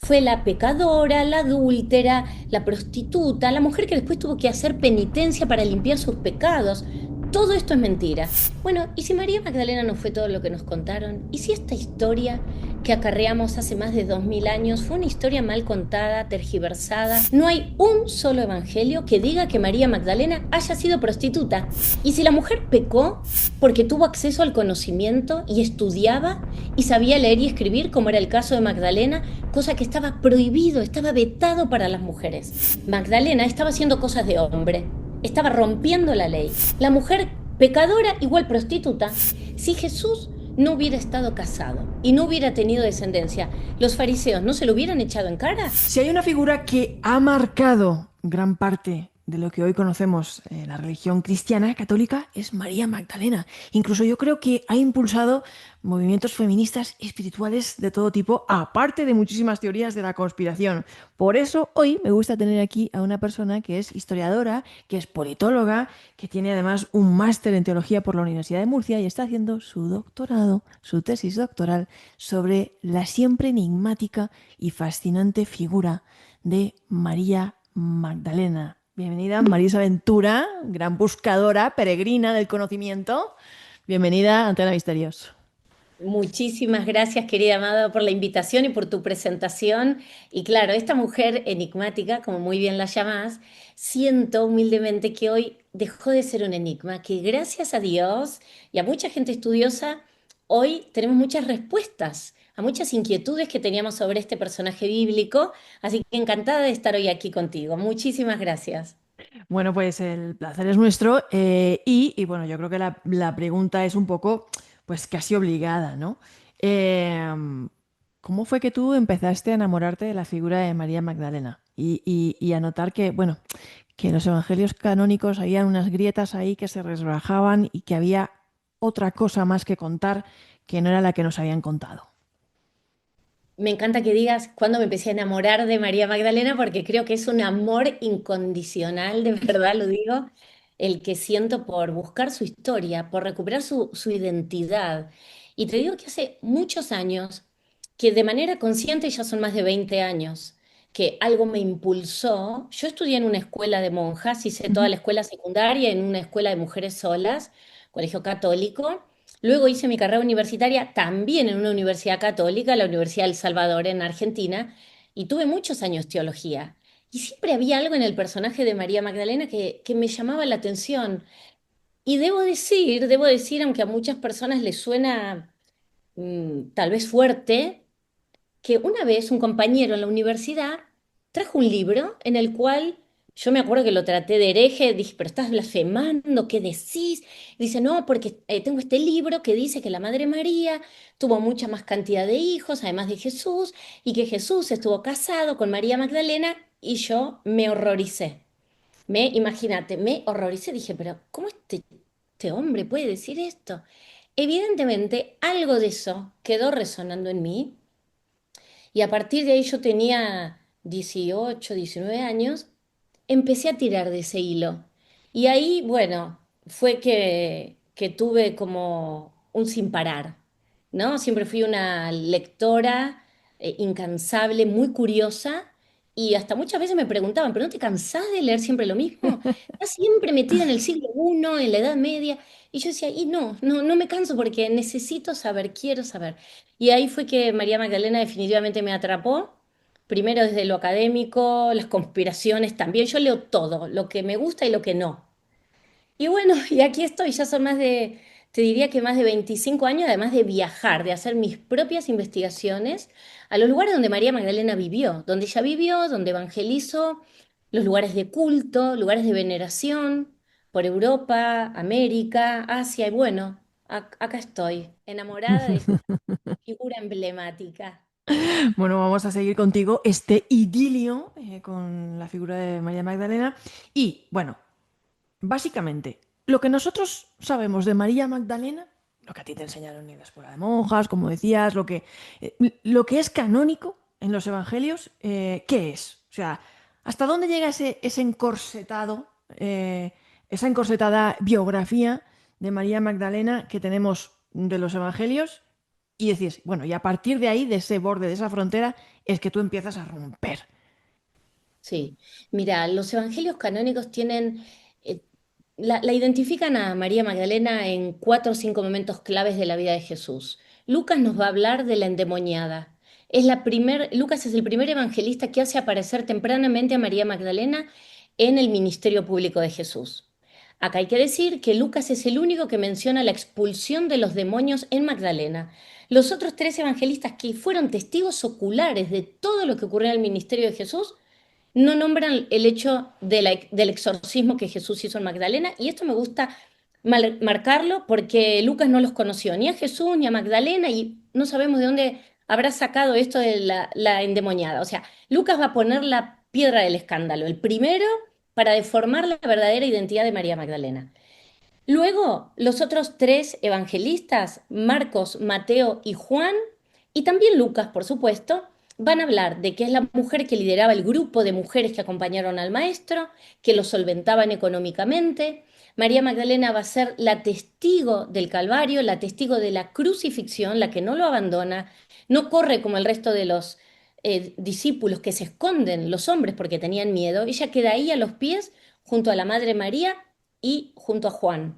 Fue la pecadora, la adúltera, la prostituta, la mujer que después tuvo que hacer penitencia para limpiar sus pecados. Todo esto es mentira. Bueno, ¿y si María Magdalena no fue todo lo que nos contaron? ¿Y si esta historia que acarreamos hace más de 2000 años fue una historia mal contada, tergiversada? No hay un solo evangelio que diga que María Magdalena haya sido prostituta. ¿Y si la mujer pecó porque tuvo acceso al conocimiento y estudiaba y sabía leer y escribir, como era el caso de Magdalena, cosa que estaba prohibido, estaba vetado para las mujeres? Magdalena estaba haciendo cosas de hombre, estaba rompiendo la ley. La mujer pecadora igual prostituta. Si Jesús no hubiera estado casado y no hubiera tenido descendencia, ¿los fariseos no se lo hubieran echado en cara? Si hay una figura que ha marcado gran parte de lo que hoy conocemos la religión cristiana católica, es María Magdalena. Incluso yo creo que ha impulsado movimientos feministas espirituales de todo tipo, aparte de muchísimas teorías de la conspiración. Por eso hoy me gusta tener aquí a una persona que es historiadora, que es politóloga, que tiene además un máster en teología por la Universidad de Murcia y está haciendo su doctorado, su tesis doctoral, sobre la siempre enigmática y fascinante figura de María Magdalena. Bienvenida, Marisa Ventura, gran buscadora, peregrina del conocimiento. Bienvenida a Antena Misterios. Muchísimas gracias, querida Amada, por la invitación y por tu presentación. Y claro, esta mujer enigmática, como muy bien la llamás, siento humildemente que hoy dejó de ser un enigma, que gracias a Dios y a mucha gente estudiosa, hoy tenemos muchas respuestas a muchas inquietudes que teníamos sobre este personaje bíblico. Así que encantada de estar hoy aquí contigo. Muchísimas gracias. Bueno, pues el placer es nuestro bueno, yo creo que la pregunta es un poco, pues casi obligada, ¿no? Eh, ¿Cómo fue que tú empezaste a enamorarte de la figura de María Magdalena? Y a notar que, bueno, que en los evangelios canónicos había unas grietas ahí que se resbajaban y que había otra cosa más que contar que no era la que nos habían contado. Me encanta que digas cuándo me empecé a enamorar de María Magdalena, porque creo que es un amor incondicional, de verdad lo digo, el que siento por buscar su historia, por recuperar su identidad. Y te digo que hace muchos años, que de manera consciente, ya son más de 20 años, que algo me impulsó. Yo estudié en una escuela de monjas, hice toda Ujú. la escuela secundaria en una escuela de mujeres solas, colegio católico. Luego hice mi carrera universitaria también en una universidad católica, la Universidad del Salvador en Argentina, y tuve muchos años teología. Y siempre había algo en el personaje de María Magdalena que me llamaba la atención. Y debo decir, aunque a muchas personas les suena tal vez fuerte, que una vez un compañero en la universidad trajo un libro en el cual yo me acuerdo que lo traté de hereje, dije, pero estás blasfemando, ¿qué decís? Y dice, no, porque tengo este libro que dice que la Madre María tuvo mucha más cantidad de hijos, además de Jesús, y que Jesús estuvo casado con María Magdalena, y yo me horroricé. Imagínate, me horroricé, dije, pero ¿cómo este hombre puede decir esto? Evidentemente, algo de eso quedó resonando en mí y a partir de ahí yo tenía 18, 19 años, empecé a tirar de ese hilo. Y ahí, bueno, fue que tuve como un sin parar, ¿no? Siempre fui una lectora incansable, muy curiosa, y hasta muchas veces me preguntaban, ¿pero no te cansás de leer siempre lo mismo? Estás siempre metida en el siglo I, en la Edad Media. Y yo decía, y no me canso porque necesito saber, quiero saber. Y ahí fue que María Magdalena definitivamente me atrapó. Primero desde lo académico, las conspiraciones también. Yo leo todo, lo que me gusta y lo que no. Y bueno, y aquí estoy, ya son te diría que más de 25 años, además de viajar, de hacer mis propias investigaciones a los lugares donde María Magdalena vivió, donde ella vivió, donde evangelizó, los lugares de culto, lugares de veneración, por Europa, América, Asia, y bueno, acá estoy, enamorada de esta figura emblemática. Bueno, vamos a seguir contigo este idilio con la figura de María Magdalena. Y bueno, básicamente, lo que nosotros sabemos de María Magdalena, lo que a ti te enseñaron en la escuela de monjas, como decías, lo que es canónico en los evangelios, ¿qué es? O sea, ¿hasta dónde llega ese encorsetado, esa encorsetada biografía de María Magdalena que tenemos de los evangelios? y decís, bueno, y a partir de ahí, de ese borde, de esa frontera, es que tú empiezas a romper. Sí, mira, los evangelios canónicos tienen, eh, la identifican a María Magdalena en cuatro o cinco momentos claves de la vida de Jesús. Lucas nos va a hablar de la endemoniada. Lucas es el primer evangelista que hace aparecer tempranamente a María Magdalena en el ministerio público de Jesús. Acá hay que decir que Lucas es el único que menciona la expulsión de los demonios en Magdalena. Los otros tres evangelistas que fueron testigos oculares de todo lo que ocurrió en el ministerio de Jesús no nombran el hecho del exorcismo que Jesús hizo en Magdalena, y esto me gusta marcarlo porque Lucas no los conoció, ni a Jesús ni a Magdalena, y no sabemos de dónde habrá sacado esto de la endemoniada. O sea, Lucas va a poner la piedra del escándalo, el primero para deformar la verdadera identidad de María Magdalena. Luego, los otros tres evangelistas, Marcos, Mateo y Juan, y también Lucas, por supuesto, van a hablar de que es la mujer que lideraba el grupo de mujeres que acompañaron al maestro, que lo solventaban económicamente. María Magdalena va a ser la testigo del Calvario, la testigo de la crucifixión, la que no lo abandona, no corre como el resto de los discípulos que se esconden, los hombres, porque tenían miedo. Ella queda ahí a los pies junto a la Madre María y junto a Juan.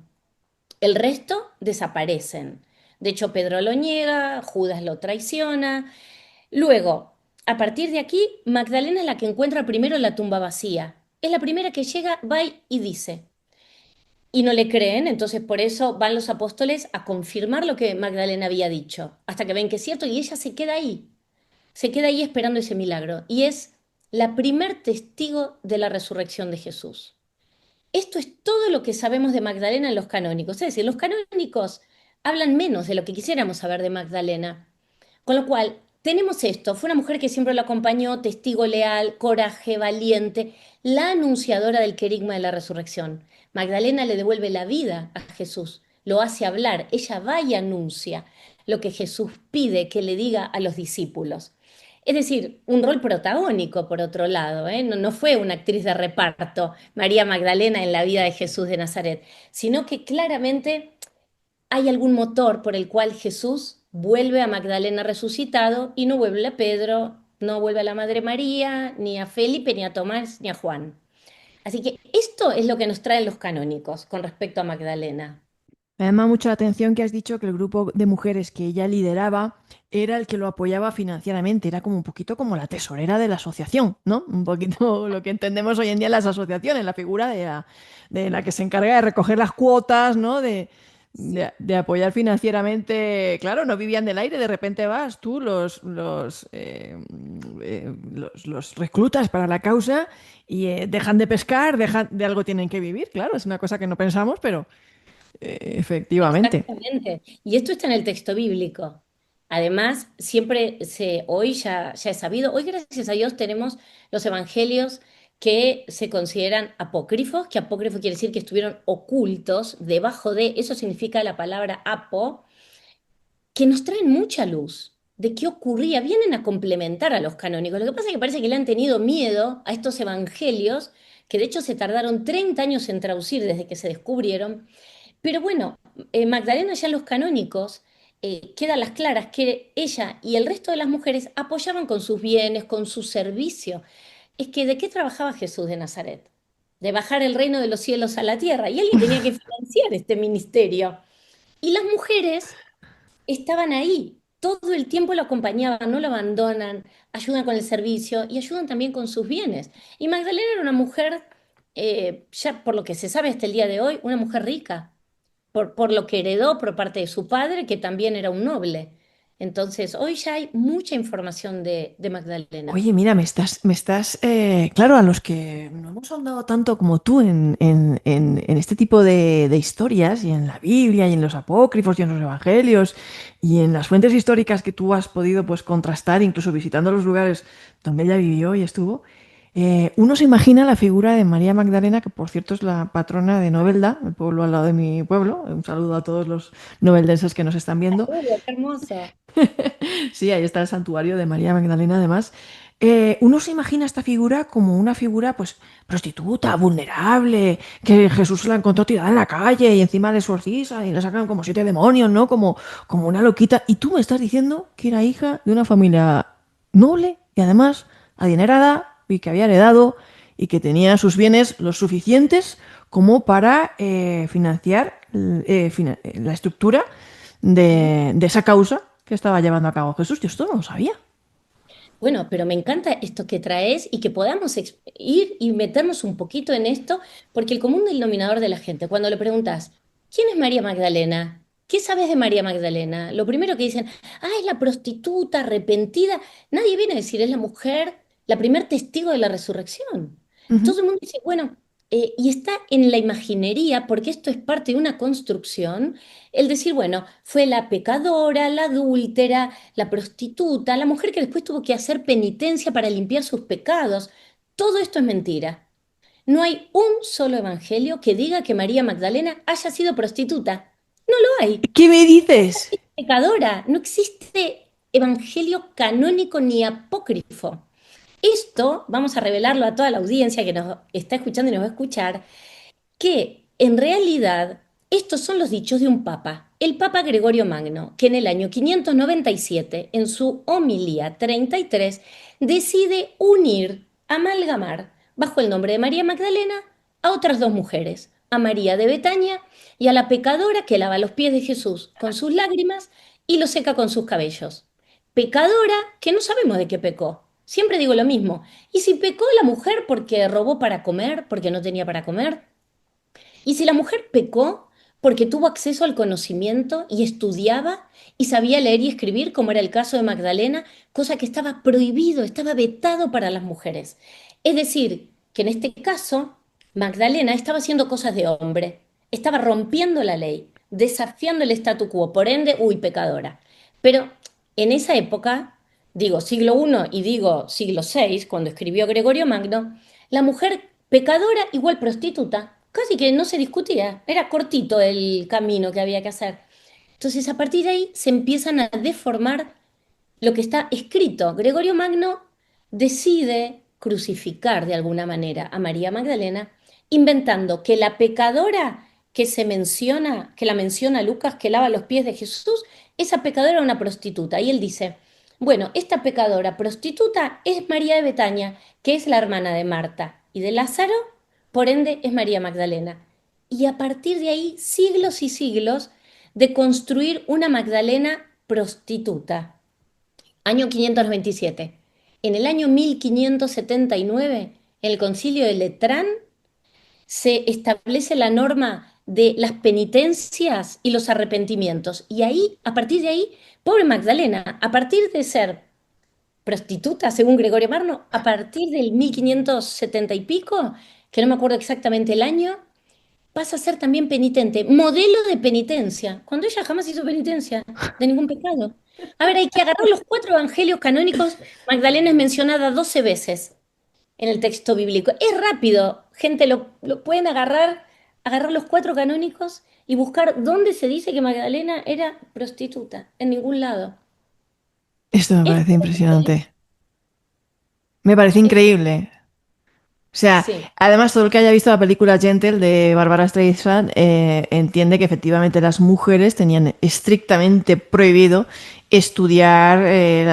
El resto desaparecen. De hecho, Pedro lo niega, Judas lo traiciona. Luego, a partir de aquí, Magdalena es la que encuentra primero la tumba vacía. Es la primera que llega, va y dice. Y no le creen, entonces por eso van los apóstoles a confirmar lo que Magdalena había dicho, hasta que ven que es cierto y ella se queda ahí esperando ese milagro. Y es la primer testigo de la resurrección de Jesús. Esto es todo lo que sabemos de Magdalena en los canónicos. Es decir, los canónicos hablan menos de lo que quisiéramos saber de Magdalena. Con lo cual, tenemos esto. Fue una mujer que siempre lo acompañó, testigo leal, coraje, valiente, la anunciadora del querigma de la resurrección. Magdalena le devuelve la vida a Jesús, lo hace hablar. Ella va y anuncia lo que Jesús pide que le diga a los discípulos. Es decir, un rol protagónico, por otro lado, ¿eh? No, no fue una actriz de reparto, María Magdalena, en la vida de Jesús de Nazaret, sino que claramente hay algún motor por el cual Jesús vuelve a Magdalena resucitado y no vuelve a Pedro, no vuelve a la Madre María, ni a Felipe, ni a Tomás, ni a Juan. Así que esto es lo que nos traen los canónicos con respecto a Magdalena. Me llama mucho la atención que has dicho que el grupo de mujeres que ella lideraba era el que lo apoyaba financieramente, era como un poquito como la tesorera de la asociación, ¿no? Un poquito lo que entendemos hoy en día en las asociaciones, la figura de la que se encarga de recoger las cuotas, ¿no? De apoyar financieramente. Claro, no vivían del aire, de repente vas tú, los reclutas para la causa y dejan de pescar, de algo tienen que vivir, claro, es una cosa que no pensamos, pero... efectivamente. Exactamente. Y esto está en el texto bíblico. Además, hoy ya es sabido, hoy gracias a Dios tenemos los evangelios que se consideran apócrifos, que apócrifo quiere decir que estuvieron ocultos debajo de, eso significa la palabra apo, que nos traen mucha luz de qué ocurría, vienen a complementar a los canónicos. Lo que pasa es que parece que le han tenido miedo a estos evangelios, que de hecho se tardaron 30 años en traducir desde que se descubrieron, pero bueno, Magdalena ya en los canónicos queda a las claras que ella y el resto de las mujeres apoyaban con sus bienes, con su servicio. Es que ¿de qué trabajaba Jesús de Nazaret? De bajar el reino de los cielos a la tierra. Y alguien tenía que financiar este ministerio. Y las mujeres estaban ahí, todo el tiempo lo acompañaban, no lo abandonan, ayudan con el servicio y ayudan también con sus bienes. Y Magdalena era una mujer, ya por lo que se sabe hasta el día de hoy, una mujer rica por lo que heredó por parte de su padre, que también era un noble. Entonces, hoy ya hay mucha información de Magdalena. Oye, mira, claro, a los que no hemos ahondado tanto como tú en este tipo de historias y en la Biblia y en los apócrifos y en los evangelios y en las fuentes históricas que tú has podido pues contrastar, incluso visitando los lugares donde ella vivió y estuvo, uno se imagina la figura de María Magdalena, que por cierto es la patrona de Novelda, el pueblo al lado de mi pueblo. Un saludo a todos los noveldenses que nos están viendo. Uy, qué hermoso. Sí, ahí está el santuario de María Magdalena, además. Uno se imagina esta figura como una figura, pues, prostituta, vulnerable, que Jesús la encontró tirada en la calle y encima le exorcizan y le sacan como 7 demonios, ¿no? Como una loquita. Y tú me estás diciendo que era hija de una familia noble y además adinerada y que había heredado y que tenía sus bienes lo suficientes como para financiar la estructura de esa causa que estaba llevando a cabo Jesús. Yo esto no lo sabía. Bueno, pero me encanta esto que traes y que podamos ir y meternos un poquito en esto, porque el común denominador de la gente, cuando le preguntas, ¿quién es María Magdalena? ¿Qué sabes de María Magdalena? Lo primero que dicen, ah, es la prostituta arrepentida. Nadie viene a decir, es la mujer, la primer testigo de la resurrección. Ujú. Todo el mundo dice, bueno, y está en la imaginería, porque esto es parte de una construcción, el decir, bueno, fue la pecadora, la adúltera, la prostituta, la mujer que después tuvo que hacer penitencia para limpiar sus pecados. Todo esto es mentira. No hay un solo evangelio que diga que María Magdalena haya sido prostituta. No lo hay. ¿Qué me dices? Pecadora. No existe evangelio canónico ni apócrifo. Esto vamos a revelarlo a toda la audiencia que nos está escuchando y nos va a escuchar, que en realidad estos son los dichos de un papa, el Papa Gregorio Magno, que en el año 597, en su homilía 33, decide unir, amalgamar, bajo el nombre de María Magdalena, a otras dos mujeres, a María de Betania y a la pecadora que lava los pies de Jesús con sus lágrimas y lo seca con sus cabellos. Pecadora que no sabemos de qué pecó. Siempre digo lo mismo. ¿Y si pecó la mujer porque robó para comer, porque no tenía para comer? Y si la mujer pecó porque tuvo acceso al conocimiento y estudiaba y sabía leer y escribir, como era el caso de Magdalena, cosa que estaba prohibido, estaba vetado para las mujeres. Es decir, que en este caso Magdalena estaba haciendo cosas de hombre, estaba rompiendo la ley, desafiando el statu quo, por ende, uy, pecadora. Pero en esa época, digo siglo I y digo siglo VI, cuando escribió Gregorio Magno, la mujer pecadora igual prostituta. Casi que no se discutía, era cortito el camino que había que hacer. Entonces, a partir de ahí se empiezan a deformar lo que está escrito. Gregorio Magno decide crucificar de alguna manera a María Magdalena, inventando que la pecadora que se menciona, que la menciona Lucas, que lava los pies de Jesús, esa pecadora era una prostituta. Y él dice, bueno, esta pecadora prostituta es María de Betania, que es la hermana de Marta y de Lázaro, por ende es María Magdalena. Y a partir de ahí, siglos y siglos de construir una Magdalena prostituta. Año 527. En el año 1579, en el concilio de Letrán, se establece la norma de las penitencias y los arrepentimientos. Y ahí, a partir de ahí, pobre Magdalena, a partir de ser prostituta, según Gregorio Magno, a partir del 1570 y pico, que no me acuerdo exactamente el año, pasa a ser también penitente, modelo de penitencia, cuando ella jamás hizo penitencia de ningún pecado. A ver, hay que agarrar los cuatro evangelios canónicos. Magdalena es mencionada 12 veces en el texto bíblico. Es rápido, gente, lo pueden agarrar, agarrar los cuatro canónicos y buscar dónde se dice que Magdalena era prostituta. En ningún lado. Esto me Es, parece impresionante. Me parece es- increíble. O sea, sí. además todo el que haya visto la película Gentle de Barbara Streisand entiende que efectivamente las mujeres tenían estrictamente prohibido estudiar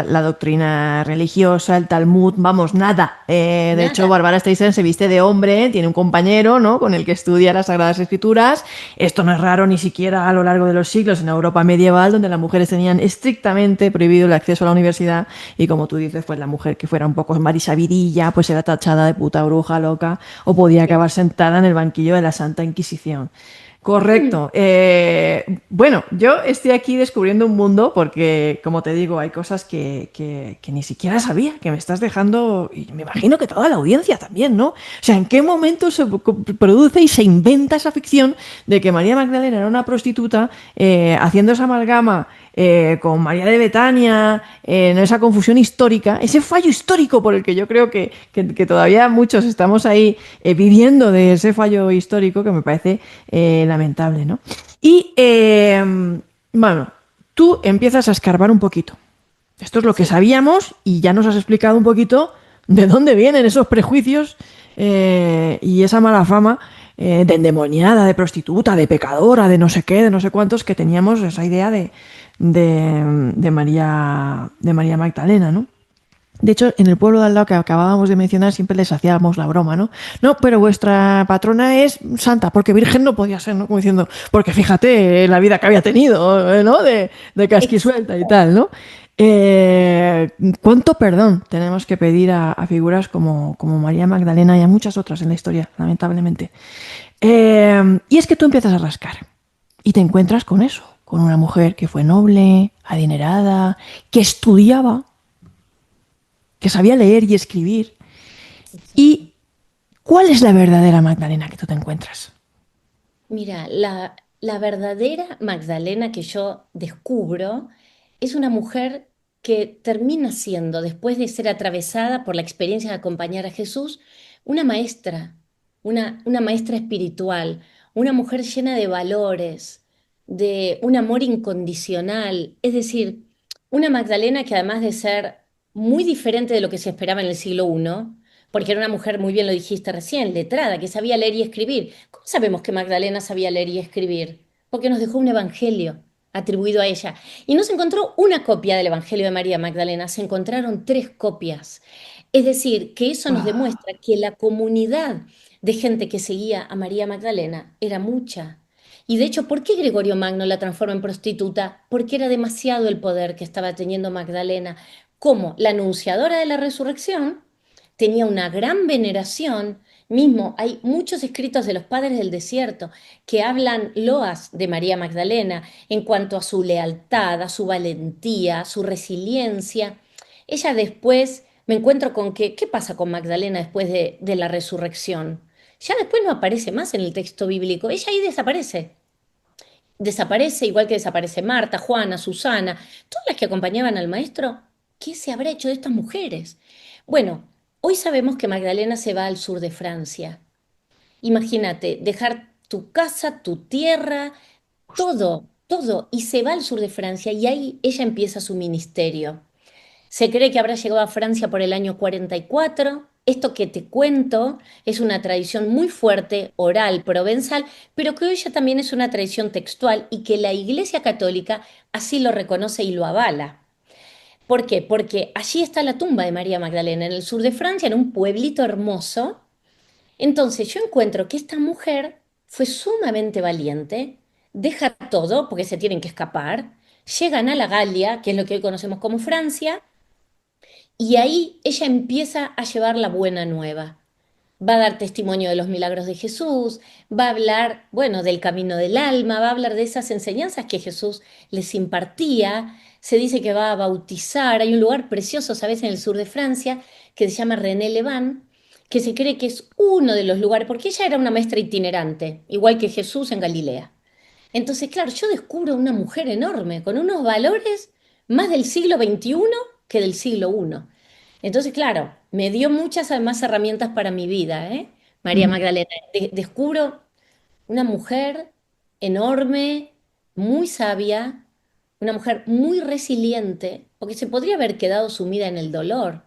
la doctrina religiosa, el Talmud, vamos, nada. De hecho, Nada. Barbara Streisand se viste de hombre, tiene un compañero, ¿no? Con el que estudia las Sagradas Escrituras. Esto no es raro ni siquiera a lo largo de los siglos en Europa medieval, donde las mujeres tenían estrictamente prohibido el acceso a la universidad y como tú dices, pues la mujer que fuera un poco marisabidilla, pues era tachada de puta bruja loca o podía acabar sentada en el banquillo de la Santa Inquisición. Correcto. Bueno, yo estoy aquí descubriendo un mundo porque, como te digo, hay cosas que ni siquiera sabía, que me estás dejando, y me imagino que toda la audiencia también, ¿no? O sea, ¿en qué momento se produce y se inventa esa ficción de que María Magdalena era una prostituta haciendo esa amalgama con María de Betania, en esa confusión histórica, ese fallo histórico por el que yo creo que todavía muchos estamos ahí viviendo de ese fallo histórico que me parece lamentable, ¿no? Y bueno, tú empiezas a escarbar un poquito. Esto es lo que Sí, sabíamos y ya nos has explicado un poquito de dónde vienen esos prejuicios y esa mala fama de endemoniada, de prostituta, de pecadora, de no sé qué, de no sé cuántos, que teníamos esa idea de María Magdalena, ¿no? De hecho, en el pueblo de al lado que acabábamos de mencionar siempre les hacíamos la broma, ¿no? No, pero vuestra patrona es santa, porque virgen no podía ser, ¿no? Como diciendo, porque fíjate la vida que había tenido, ¿no? De casquisuelta y exacto. tal, ¿no? ¿Cuánto perdón tenemos que pedir a figuras como María Magdalena y a muchas otras en la historia, lamentablemente? Y es que tú empiezas a rascar y te encuentras con eso, con una mujer que fue noble, adinerada, que estudiaba, que sabía leer y escribir. ¿Y cuál es la verdadera Magdalena que tú te encuentras? Mira, la verdadera Magdalena que yo descubro es una mujer que termina siendo, después de ser atravesada por la experiencia de acompañar a Jesús, una maestra, una maestra espiritual, una mujer llena de valores, de un amor incondicional, es decir, una Magdalena que además de ser muy diferente de lo que se esperaba en el siglo I, porque era una mujer, muy bien lo dijiste recién, letrada, que sabía leer y escribir. ¿Cómo sabemos que Magdalena sabía leer y escribir? Porque nos dejó un evangelio atribuido a ella. Y no se encontró una copia del Evangelio de María Magdalena, se encontraron tres copias. Es decir, que eso nos Wow. demuestra que la comunidad de gente que seguía a María Magdalena era mucha. Y de hecho, ¿por qué Gregorio Magno la transforma en prostituta? Porque era demasiado el poder que estaba teniendo Magdalena como la anunciadora de la resurrección, tenía una gran veneración. Mismo hay muchos escritos de los padres del desierto que hablan loas de María Magdalena en cuanto a su lealtad, a su valentía, a su resiliencia. Ella después, me encuentro con que, ¿qué pasa con Magdalena después de la resurrección? Ya después no aparece más en el texto bíblico, ella ahí desaparece. Desaparece igual que desaparece Marta, Juana, Susana, todas las que acompañaban al maestro. ¿Qué se habrá hecho de estas mujeres? Bueno, hoy sabemos que Magdalena se va al sur de Francia. Imagínate, dejar tu casa, tu tierra, todo, todo, y se va al sur de Francia y ahí ella empieza su ministerio. Se cree que habrá llegado a Francia por el año 44. Esto que te cuento es una tradición muy fuerte, oral, provenzal, pero que hoy ya también es una tradición textual y que la Iglesia Católica así lo reconoce y lo avala. ¿Por qué? Porque allí está la tumba de María Magdalena, en el sur de Francia, en un pueblito hermoso. Entonces yo encuentro que esta mujer fue sumamente valiente, deja todo porque se tienen que escapar, llegan a la Galia, que es lo que hoy conocemos como Francia, y ahí ella empieza a llevar la buena nueva. Va a dar testimonio de los milagros de Jesús, va a hablar, bueno, del camino del alma, va a hablar de esas enseñanzas que Jesús les impartía. Se dice que va a bautizar. Hay un lugar precioso, ¿sabes?, en el sur de Francia, que se llama René-Lévin, que se cree que es uno de los lugares, porque ella era una maestra itinerante, igual que Jesús en Galilea. Entonces, claro, yo descubro una mujer enorme, con unos valores más del siglo XXI que del siglo I. Entonces, claro, me dio muchas más herramientas para mi vida, ¿eh? María Ujú. Magdalena. Descubro una mujer enorme, muy sabia, una mujer muy resiliente, porque se podría haber quedado sumida en el dolor,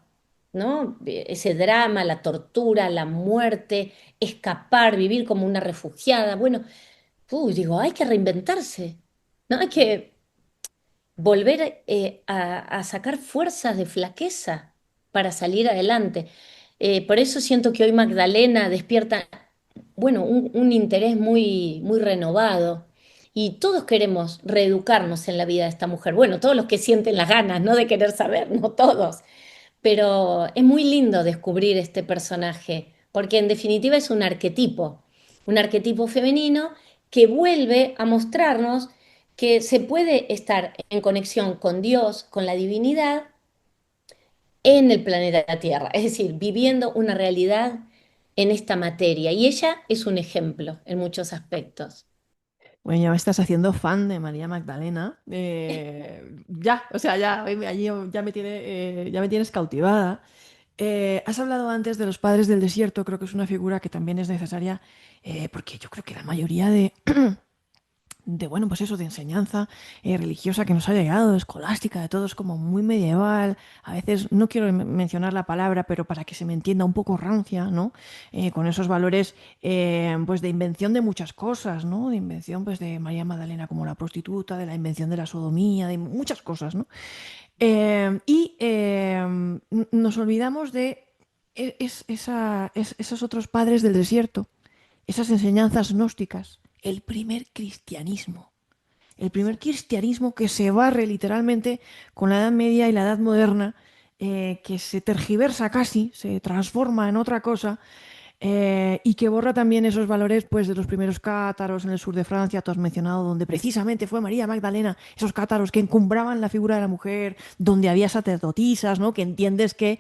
¿no? Ese drama, la tortura, la muerte, escapar, vivir como una refugiada. Bueno, digo, hay que reinventarse, ¿no? Hay que volver a sacar fuerzas de flaqueza para salir adelante. Por eso siento que hoy Magdalena despierta, bueno, un interés muy, muy renovado. Y todos queremos reeducarnos en la vida de esta mujer. Bueno, todos los que sienten las ganas, ¿no? De querer saber, no todos. Pero es muy lindo descubrir este personaje, porque en definitiva es un arquetipo femenino que vuelve a mostrarnos que se puede estar en conexión con Dios, con la divinidad, en el planeta Tierra, es decir, viviendo una realidad en esta materia. Y ella es un ejemplo en muchos aspectos. Bueno, ya me estás haciendo fan de María Magdalena. Ya, o sea, ya, allí ya me tienes cautivada. Has hablado antes de los padres del desierto, creo que es una figura que también es necesaria, porque yo creo que la mayoría bueno, pues eso, de enseñanza religiosa que nos ha llegado, escolástica, de todo, es como muy medieval. A veces, no quiero mencionar la palabra, pero para que se me entienda, un poco rancia, ¿no? Con esos valores, pues de invención de muchas cosas, ¿no? De invención, pues de María Magdalena como la prostituta, de la invención de la sodomía, de muchas cosas, ¿no? Nos olvidamos de esos otros padres del desierto, esas enseñanzas gnósticas, el primer cristianismo. El primer cristianismo que se barre literalmente con la Edad Media y la Edad Moderna, que se tergiversa casi, se transforma en otra cosa, y que borra también esos valores pues, de los primeros cátaros en el sur de Francia, tú has mencionado, donde precisamente fue María Magdalena, esos cátaros que encumbraban la figura de la mujer, donde había sacerdotisas, ¿no? Que entiendes que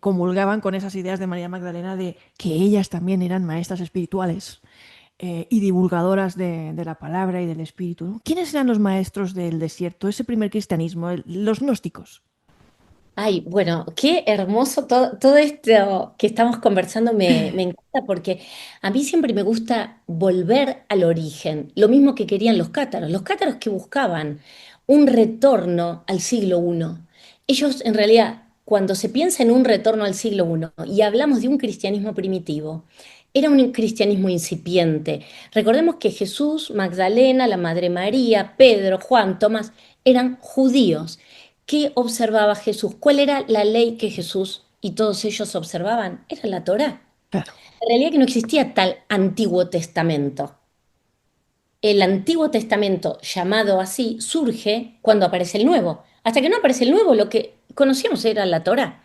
comulgaban con esas ideas de María Magdalena de que ellas también eran maestras espirituales y divulgadoras de la palabra y del espíritu, ¿no? ¿Quiénes eran los maestros del desierto, ese primer cristianismo, los gnósticos? Ay, bueno, qué hermoso todo esto que estamos conversando me encanta porque a mí siempre me gusta volver al origen, lo mismo que querían los cátaros que buscaban un retorno al siglo I. Ellos en realidad, cuando se piensa en un retorno al siglo I y hablamos de un cristianismo primitivo, era un cristianismo incipiente. Recordemos que Jesús, Magdalena, la Madre María, Pedro, Juan, Tomás, eran judíos. ¿Qué observaba Jesús? ¿Cuál era la ley que Jesús y todos ellos observaban? Era la Torá. Claro. En realidad que no existía tal Antiguo Testamento. El Antiguo Testamento, llamado así, surge cuando aparece el Nuevo. Hasta que no aparece el Nuevo, lo que conocíamos era la Torá.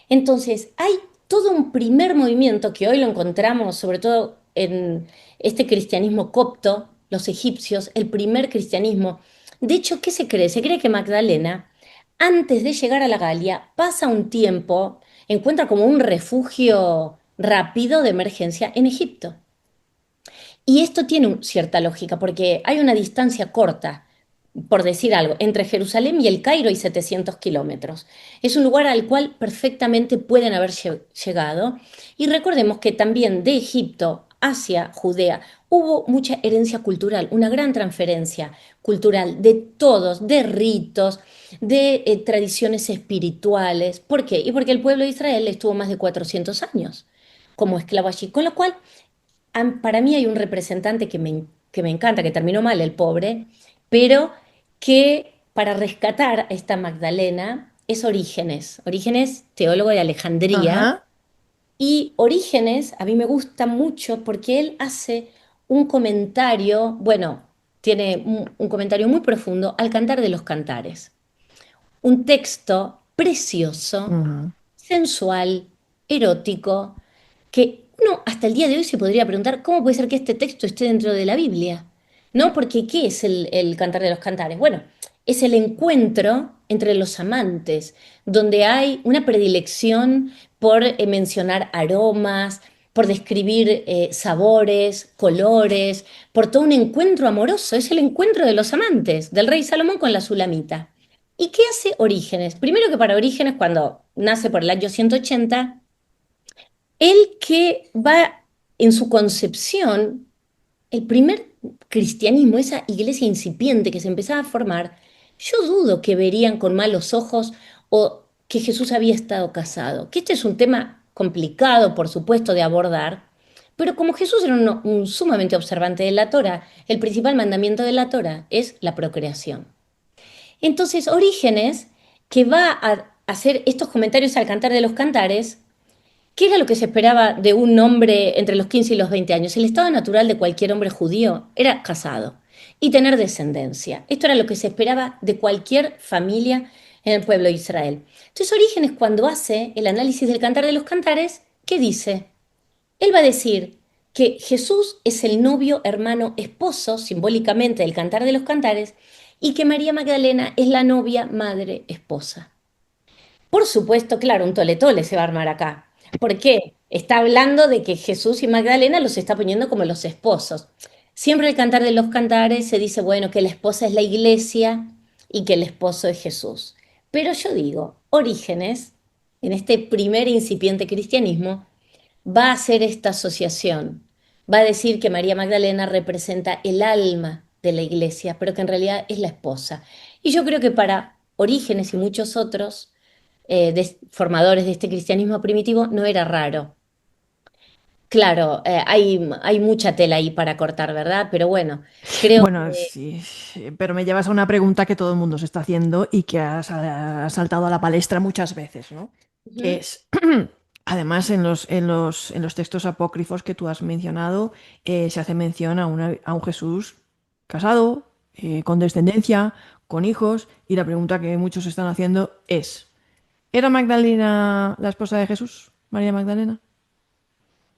Entonces, hay todo un primer movimiento que hoy lo encontramos, sobre todo en este cristianismo copto, los egipcios, el primer cristianismo. De hecho, ¿qué se cree? Se cree que Magdalena, antes de llegar a la Galia, pasa un tiempo, encuentra como un refugio rápido de emergencia en Egipto. Y esto tiene cierta lógica, porque hay una distancia corta, por decir algo, entre Jerusalén y el Cairo hay 700 kilómetros. Es un lugar al cual perfectamente pueden haber llegado. Y recordemos que también de Egipto hacia Judea hubo mucha herencia cultural, una gran transferencia cultural de todos, de ritos, de tradiciones espirituales. ¿Por qué? Y porque el pueblo de Israel estuvo más de 400 años como esclavo allí, con lo cual para mí hay un representante que me encanta, que terminó mal el pobre, pero que para rescatar a esta Magdalena es Orígenes. Orígenes, teólogo de Alejandría. Ajá. Y Orígenes a mí me gusta mucho porque él hace un comentario, bueno, tiene un comentario muy profundo al Cantar de los Cantares. Un texto precioso, Ujú. sensual, erótico, que uno hasta el día de hoy se podría preguntar cómo puede ser que este texto esté dentro de la Biblia. ¿No? Porque ¿qué es el Cantar de los Cantares? Bueno, es el encuentro entre los amantes, donde hay una predilección por mencionar aromas, por describir sabores, colores, por todo un encuentro amoroso. Es el encuentro de los amantes, del rey Salomón con la Sulamita. ¿Y qué hace Orígenes? Primero que para Orígenes, cuando nace por el año 180, él que va en su concepción, el primer cristianismo, esa iglesia incipiente que se empezaba a formar, yo dudo que verían con malos ojos o que Jesús había estado casado. Que este es un tema complicado, por supuesto, de abordar, pero como Jesús era un sumamente observante de la Torah, el principal mandamiento de la Torah es la procreación. Entonces, Orígenes, que va a hacer estos comentarios al Cantar de los Cantares, ¿qué era lo que se esperaba de un hombre entre los 15 y los 20 años? El estado natural de cualquier hombre judío era casado y tener descendencia. Esto era lo que se esperaba de cualquier familia en el pueblo de Israel. Entonces, Orígenes, cuando hace el análisis del Cantar de los Cantares, ¿qué dice? Él va a decir que Jesús es el novio, hermano, esposo, simbólicamente del Cantar de los Cantares, y que María Magdalena es la novia, madre, esposa. Por supuesto, claro, un tole-tole se va a armar acá. ¿Por qué? Está hablando de que Jesús y Magdalena los está poniendo como los esposos. Siempre el Cantar de los Cantares se dice, bueno, que la esposa es la iglesia y que el esposo es Jesús. Pero yo digo, Orígenes, en este primer incipiente cristianismo, va a hacer esta asociación. Va a decir que María Magdalena representa el alma de la iglesia, pero que en realidad es la esposa. Y yo creo que para Orígenes y muchos otros formadores de este cristianismo primitivo no era raro. Claro, hay mucha tela ahí para cortar, ¿verdad? Pero bueno, creo Bueno, que... sí, sí, pero me llevas a una pregunta que todo el mundo se está haciendo y que ha saltado a la palestra muchas veces, ¿no? Que Ujú. es, además, en los textos apócrifos que tú has mencionado, se hace mención a un Jesús casado, con descendencia, con hijos, y la pregunta que muchos están haciendo es, ¿era Magdalena la esposa de Jesús? ¿María Magdalena?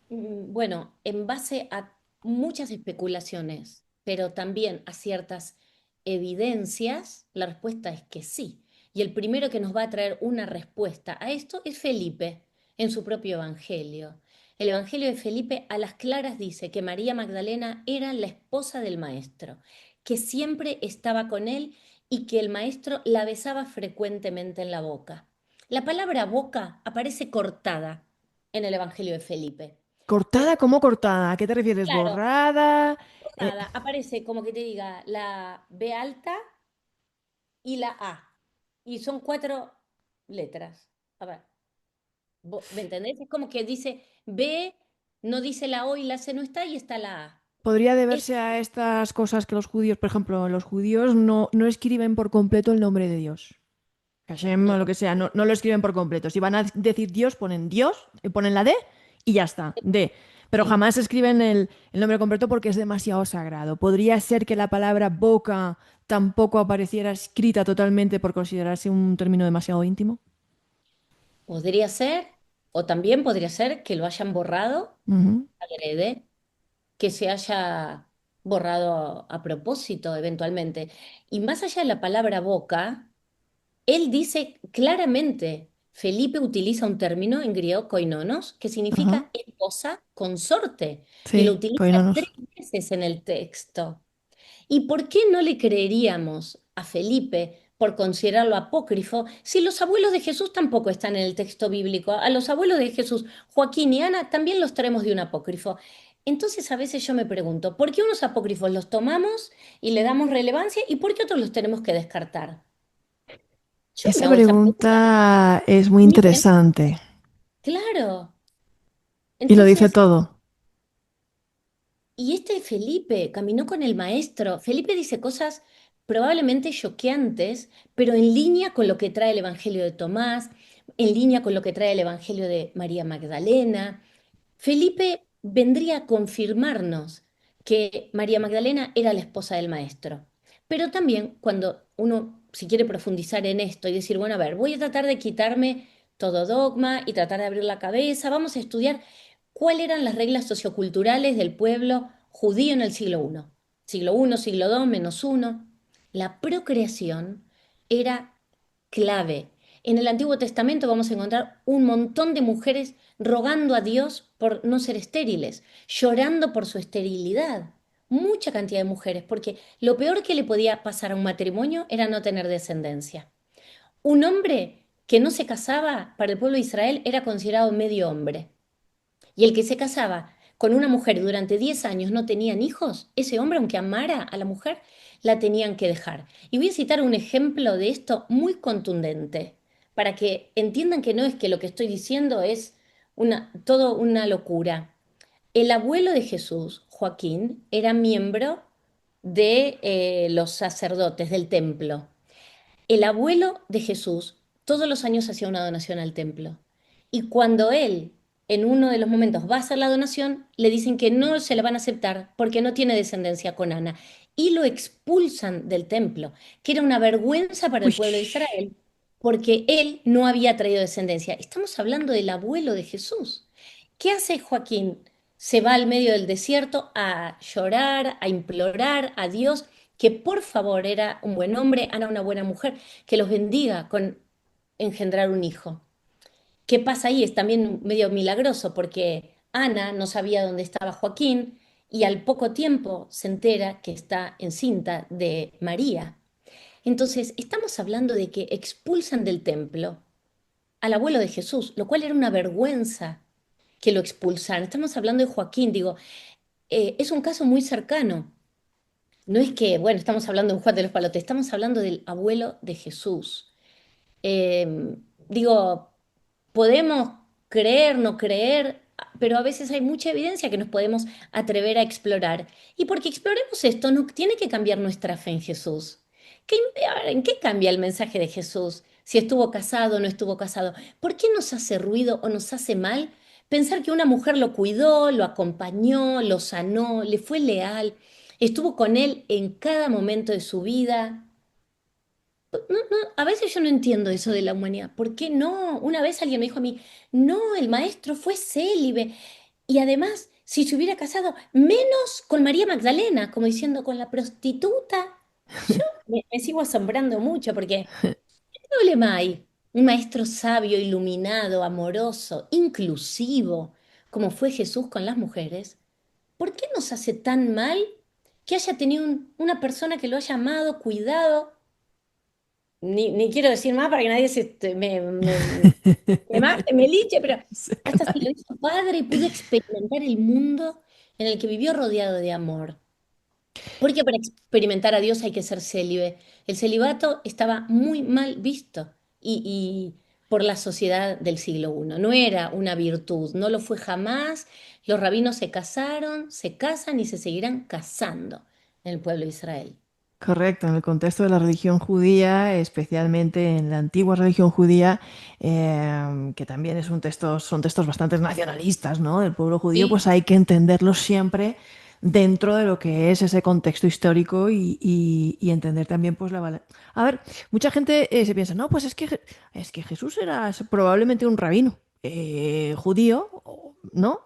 Bueno, en base a muchas especulaciones, pero también a ciertas evidencias, la respuesta es que sí. Y el primero que nos va a traer una respuesta a esto es Felipe, en su propio Evangelio. El Evangelio de Felipe a las claras dice que María Magdalena era la esposa del Maestro, que siempre estaba con él y que el Maestro la besaba frecuentemente en la boca. La palabra boca aparece cortada en el Evangelio de Felipe. ¿Cortada? ¿Cómo cortada? ¿A qué te refieres? Claro, ¿Borrada? nada, aparece como que te diga la B alta y la A. Y son cuatro letras. A ver, ¿me entendés? Es como que dice B, no dice la O y la C no está y está la A. Podría Es, deberse a estas cosas que los judíos, por ejemplo, los judíos no escriben por completo el nombre de Dios. Hashem o no, lo que sea, no lo escriben por completo. Si van a decir Dios, ponen Dios, ponen la D y ya está, D. Pero sí. jamás escriben el nombre completo porque es demasiado sagrado. Podría ser que la palabra boca tampoco apareciera escrita totalmente por considerarse un término demasiado íntimo. Podría ser, o también podría ser que lo hayan borrado Ujú. adrede, que se haya borrado a propósito eventualmente. Y más allá de la palabra boca, él dice claramente, Felipe utiliza un término en griego koinonos que Ajá. significa esposa, consorte, y lo Sí, utiliza tres coínonos. veces en el texto. ¿Y por qué no le creeríamos a Felipe por considerarlo apócrifo si los abuelos de Jesús tampoco están en el texto bíblico? A los abuelos de Jesús, Joaquín y Ana, también los traemos de un apócrifo. Entonces a veces yo me pregunto, ¿por qué unos apócrifos los tomamos y le damos relevancia y por qué otros los tenemos que descartar? Yo me Esa hago esa pregunta. pregunta es muy Mi mente, interesante claro. y lo dice Entonces, todo. y este Felipe caminó con el maestro. Felipe dice cosas probablemente choqueantes, pero en línea con lo que trae el Evangelio de Tomás, en línea con lo que trae el Evangelio de María Magdalena. Felipe vendría a confirmarnos que María Magdalena era la esposa del maestro. Pero también cuando uno, si quiere profundizar en esto y decir, bueno, a ver, voy a tratar de quitarme todo dogma y tratar de abrir la cabeza, vamos a estudiar cuáles eran las reglas socioculturales del pueblo judío en el siglo I. Siglo I, siglo II, -1. La procreación era clave. En el Antiguo Testamento vamos a encontrar un montón de mujeres rogando a Dios por no ser estériles, llorando por su esterilidad. Mucha cantidad de mujeres, porque lo peor que le podía pasar a un matrimonio era no tener descendencia. Un hombre que no se casaba para el pueblo de Israel era considerado medio hombre. Y el que se casaba con una mujer y durante 10 años no tenían hijos, ese hombre, aunque amara a la mujer, la tenían que dejar. Y voy a citar un ejemplo de esto muy contundente, para que entiendan que no es que lo que estoy diciendo es todo una locura. El abuelo de Jesús, Joaquín, era miembro de los sacerdotes del templo. El abuelo de Jesús todos los años hacía una donación al templo. Y cuando él, en uno de los momentos, va a hacer la donación, le dicen que no se la van a aceptar porque no tiene descendencia con Ana. Y lo expulsan del templo, que era una vergüenza para Uy, el pueblo de Israel, porque él no había traído descendencia. Estamos hablando del abuelo de Jesús. ¿Qué hace Joaquín? Se va al medio del desierto a llorar, a implorar a Dios que por favor era un buen hombre, Ana una buena mujer, que los bendiga con engendrar un hijo. ¿Qué pasa ahí? Es también medio milagroso porque Ana no sabía dónde estaba Joaquín y al poco tiempo se entera que está encinta de María. Entonces, estamos hablando de que expulsan del templo al abuelo de Jesús, lo cual era una vergüenza que lo expulsaran. Estamos hablando de Joaquín, digo, es un caso muy cercano. No es que, bueno, estamos hablando de un Juan de los Palotes, estamos hablando del abuelo de Jesús. Digo, podemos creer, no creer, pero a veces hay mucha evidencia que nos podemos atrever a explorar. Y porque exploremos esto, no tiene que cambiar nuestra fe en Jesús. ¿Qué, a ver, ¿en qué cambia el mensaje de Jesús? Si estuvo casado o no estuvo casado. ¿Por qué nos hace ruido o nos hace mal pensar que una mujer lo cuidó, lo acompañó, lo sanó, le fue leal, estuvo con él en cada momento de su vida? No, no, a veces yo no entiendo eso de la humanidad. ¿Por qué no? Una vez alguien me dijo a mí, no, el maestro fue célibe. Y además, si se hubiera casado, menos con María Magdalena, como diciendo, con la prostituta. Yo me sigo asombrando mucho porque, ¿qué problema hay? Un maestro sabio, iluminado, amoroso, inclusivo, como fue Jesús con las mujeres. ¿Por qué nos hace tan mal que haya tenido una persona que lo haya amado, cuidado? Ni quiero decir más para que nadie me mate, me liche, pero hasta se lo hizo padre y pudo experimentar el mundo en el que vivió rodeado de amor. Porque para experimentar a Dios hay que ser célibe. El celibato estaba muy mal visto y por la sociedad del siglo I. No era una virtud, no lo fue jamás. Los rabinos se casaron, se casan y se seguirán casando en el pueblo de Israel. Correcto, en el contexto de la religión judía, especialmente en la antigua religión judía, que también es un texto, son textos bastante nacionalistas, ¿no? Del pueblo judío, Sí. pues hay que entenderlos siempre dentro de lo que es ese contexto histórico y entender también, pues, A ver, mucha gente se piensa, no, pues es que Jesús era probablemente un rabino judío, ¿no?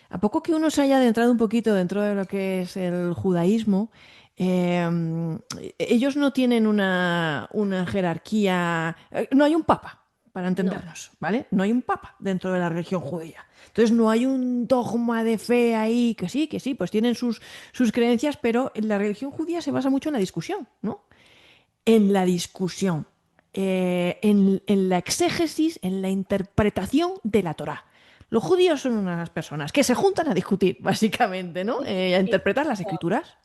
A poco que uno se haya adentrado un poquito dentro de lo que es el judaísmo, eh, ellos no tienen una jerarquía, no hay un papa, para No. entendernos, ¿vale? No hay un papa dentro de la religión judía. Entonces no hay un dogma de fe ahí, que sí, pues tienen sus creencias, pero la religión judía se basa mucho en la discusión, ¿no? En la discusión, en la exégesis, en la interpretación de la Torá. Los judíos son unas personas que se juntan a discutir, básicamente, ¿no? A interpretar las escrituras.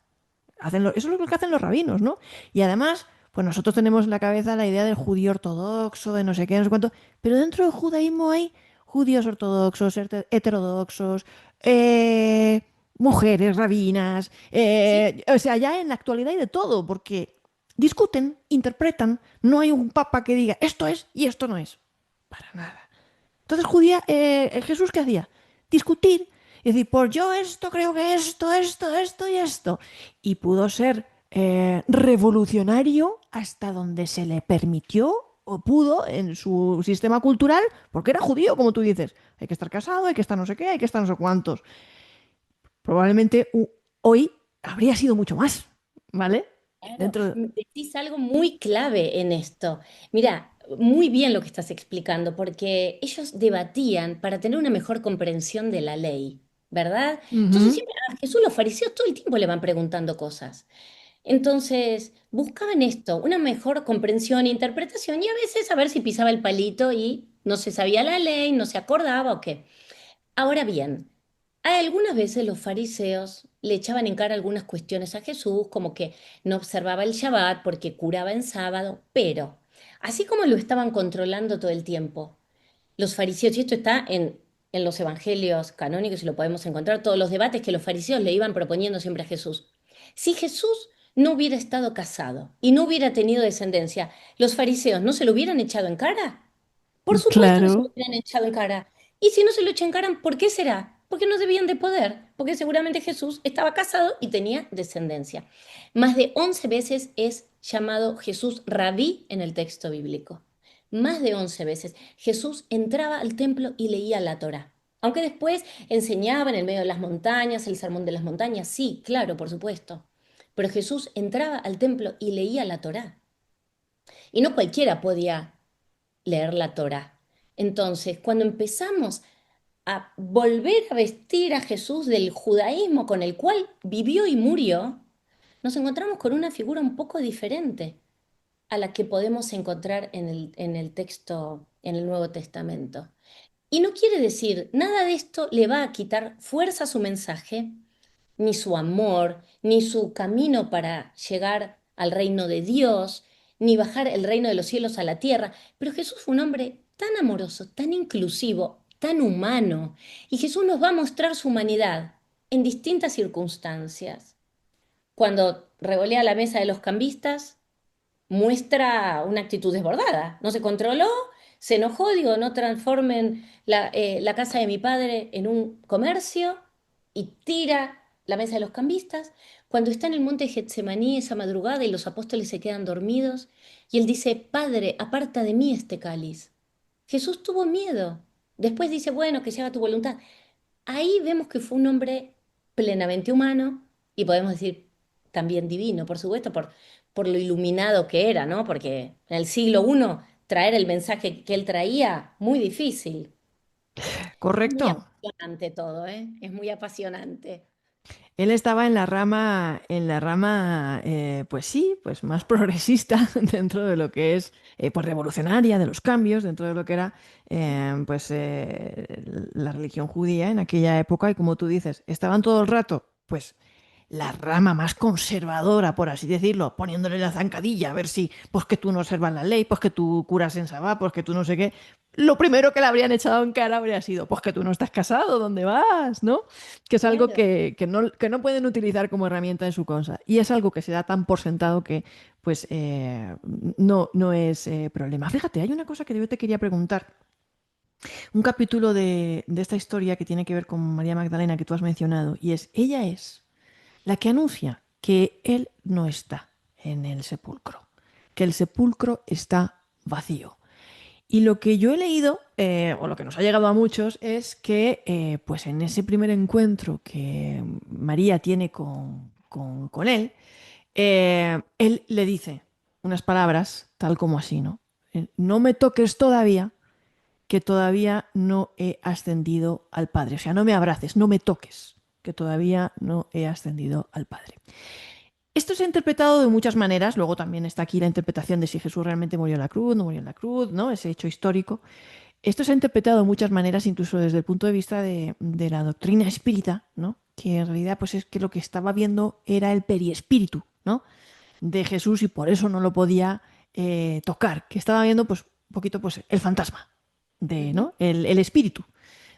Eso es lo que hacen los rabinos, ¿no? Y además, pues nosotros tenemos en la cabeza la idea del judío ortodoxo, de no sé qué, no sé cuánto, pero dentro del judaísmo hay judíos ortodoxos, heterodoxos, mujeres rabinas, Sí. o sea, ya en la actualidad hay de todo, porque discuten, interpretan, no hay un papa que diga esto es y esto no es. Para nada. Entonces, Jesús, ¿qué hacía? Discutir. Y decir, pues yo esto creo que esto y esto. Y pudo ser revolucionario hasta donde se le permitió o pudo en su sistema cultural, porque era judío, como tú dices. Hay que estar casado, hay que estar no sé qué, hay que estar no sé cuántos. Probablemente hoy habría sido mucho más, ¿vale? Claro, Dentro de... decís algo muy clave en esto. Mira, muy bien lo que estás explicando, porque ellos debatían para tener una mejor comprensión de la ley, ¿verdad? Entonces Ujú. siempre a Jesús los fariseos todo el tiempo le van preguntando cosas. Entonces buscaban esto, una mejor comprensión e interpretación y a veces a ver si pisaba el palito y no se sabía la ley, no se acordaba o qué. Ahora bien, algunas veces los fariseos le echaban en cara algunas cuestiones a Jesús, como que no observaba el Shabbat porque curaba en sábado, pero así como lo estaban controlando todo el tiempo, los fariseos, y esto está en los evangelios canónicos y lo podemos encontrar, todos los debates que los fariseos le iban proponiendo siempre a Jesús. Si Jesús no hubiera estado casado y no hubiera tenido descendencia, ¿los fariseos no se lo hubieran echado en cara? Por supuesto que se lo Claro. hubieran echado en cara. Y si no se lo echan en cara, ¿por qué será? Porque no debían de poder, porque seguramente Jesús estaba casado y tenía descendencia. Más de 11 veces es llamado Jesús rabí en el texto bíblico. Más de 11 veces. Jesús entraba al templo y leía la Torá. Aunque después enseñaba en el medio de las montañas, el sermón de las montañas, sí, claro, por supuesto. Pero Jesús entraba al templo y leía la Torá. Y no cualquiera podía leer la Torá. Entonces, cuando empezamos a volver a vestir a Jesús del judaísmo con el cual vivió y murió, nos encontramos con una figura un poco diferente a la que podemos encontrar en el texto, en el Nuevo Testamento. Y no quiere decir, nada de esto le va a quitar fuerza a su mensaje, ni su amor, ni su camino para llegar al reino de Dios, ni bajar el reino de los cielos a la tierra. Pero Jesús fue un hombre tan amoroso, tan inclusivo, tan humano. Y Jesús nos va a mostrar su humanidad en distintas circunstancias. Cuando revolea la mesa de los cambistas, muestra una actitud desbordada. No se controló, se enojó, digo, no transformen la casa de mi padre en un comercio y tira la mesa de los cambistas. Cuando está en el monte de Getsemaní esa madrugada y los apóstoles se quedan dormidos y él dice, Padre, aparta de mí este cáliz. Jesús tuvo miedo. Después dice, bueno, que se haga tu voluntad. Ahí vemos que fue un hombre plenamente humano y podemos decir también divino, por supuesto, por lo iluminado que era, ¿no? Porque en el siglo I traer el mensaje que él traía, muy difícil. Muy Correcto. apasionante todo, ¿eh? Es muy apasionante. Él estaba en la rama, pues sí, pues más progresista dentro de lo que es, pues revolucionaria, de los cambios, dentro de lo que era, la religión judía en aquella época. Y como tú dices, estaban todo el rato, pues la rama más conservadora, por así decirlo, poniéndole la zancadilla, a ver si, pues que tú no observas la ley, pues que tú curas en sabbat, pues que tú no sé qué. Lo primero que le habrían echado en cara habría sido, pues que tú no estás casado, ¿dónde vas? ¿No? Que es algo Claro. que no pueden utilizar como herramienta en su causa. Y es algo que se da tan por sentado que, pues, no es problema. Fíjate, hay una cosa que yo te quería preguntar. Un capítulo de esta historia que tiene que ver con María Magdalena que tú has mencionado, y es, ella es la que anuncia que él no está en el sepulcro, que el sepulcro está vacío. Y lo que yo he leído, o lo que nos ha llegado a muchos, es que pues en ese primer encuentro que María tiene con él, él le dice unas palabras tal como así, ¿no? No me toques todavía, que todavía no he ascendido al Padre. O sea, no me abraces, no me toques, que todavía no he ascendido al Padre. Esto se ha interpretado de muchas maneras. Luego también está aquí la interpretación de si Jesús realmente murió en la cruz, no murió en la cruz, ¿no? Ese hecho histórico. Esto se ha interpretado de muchas maneras, incluso desde el punto de vista de la doctrina espírita, ¿no? Que en realidad, pues es que lo que estaba viendo era el periespíritu, ¿no? De Jesús y por eso no lo podía tocar. Que estaba viendo, pues, un poquito, pues, el fantasma, Ujú, ¿no? El espíritu.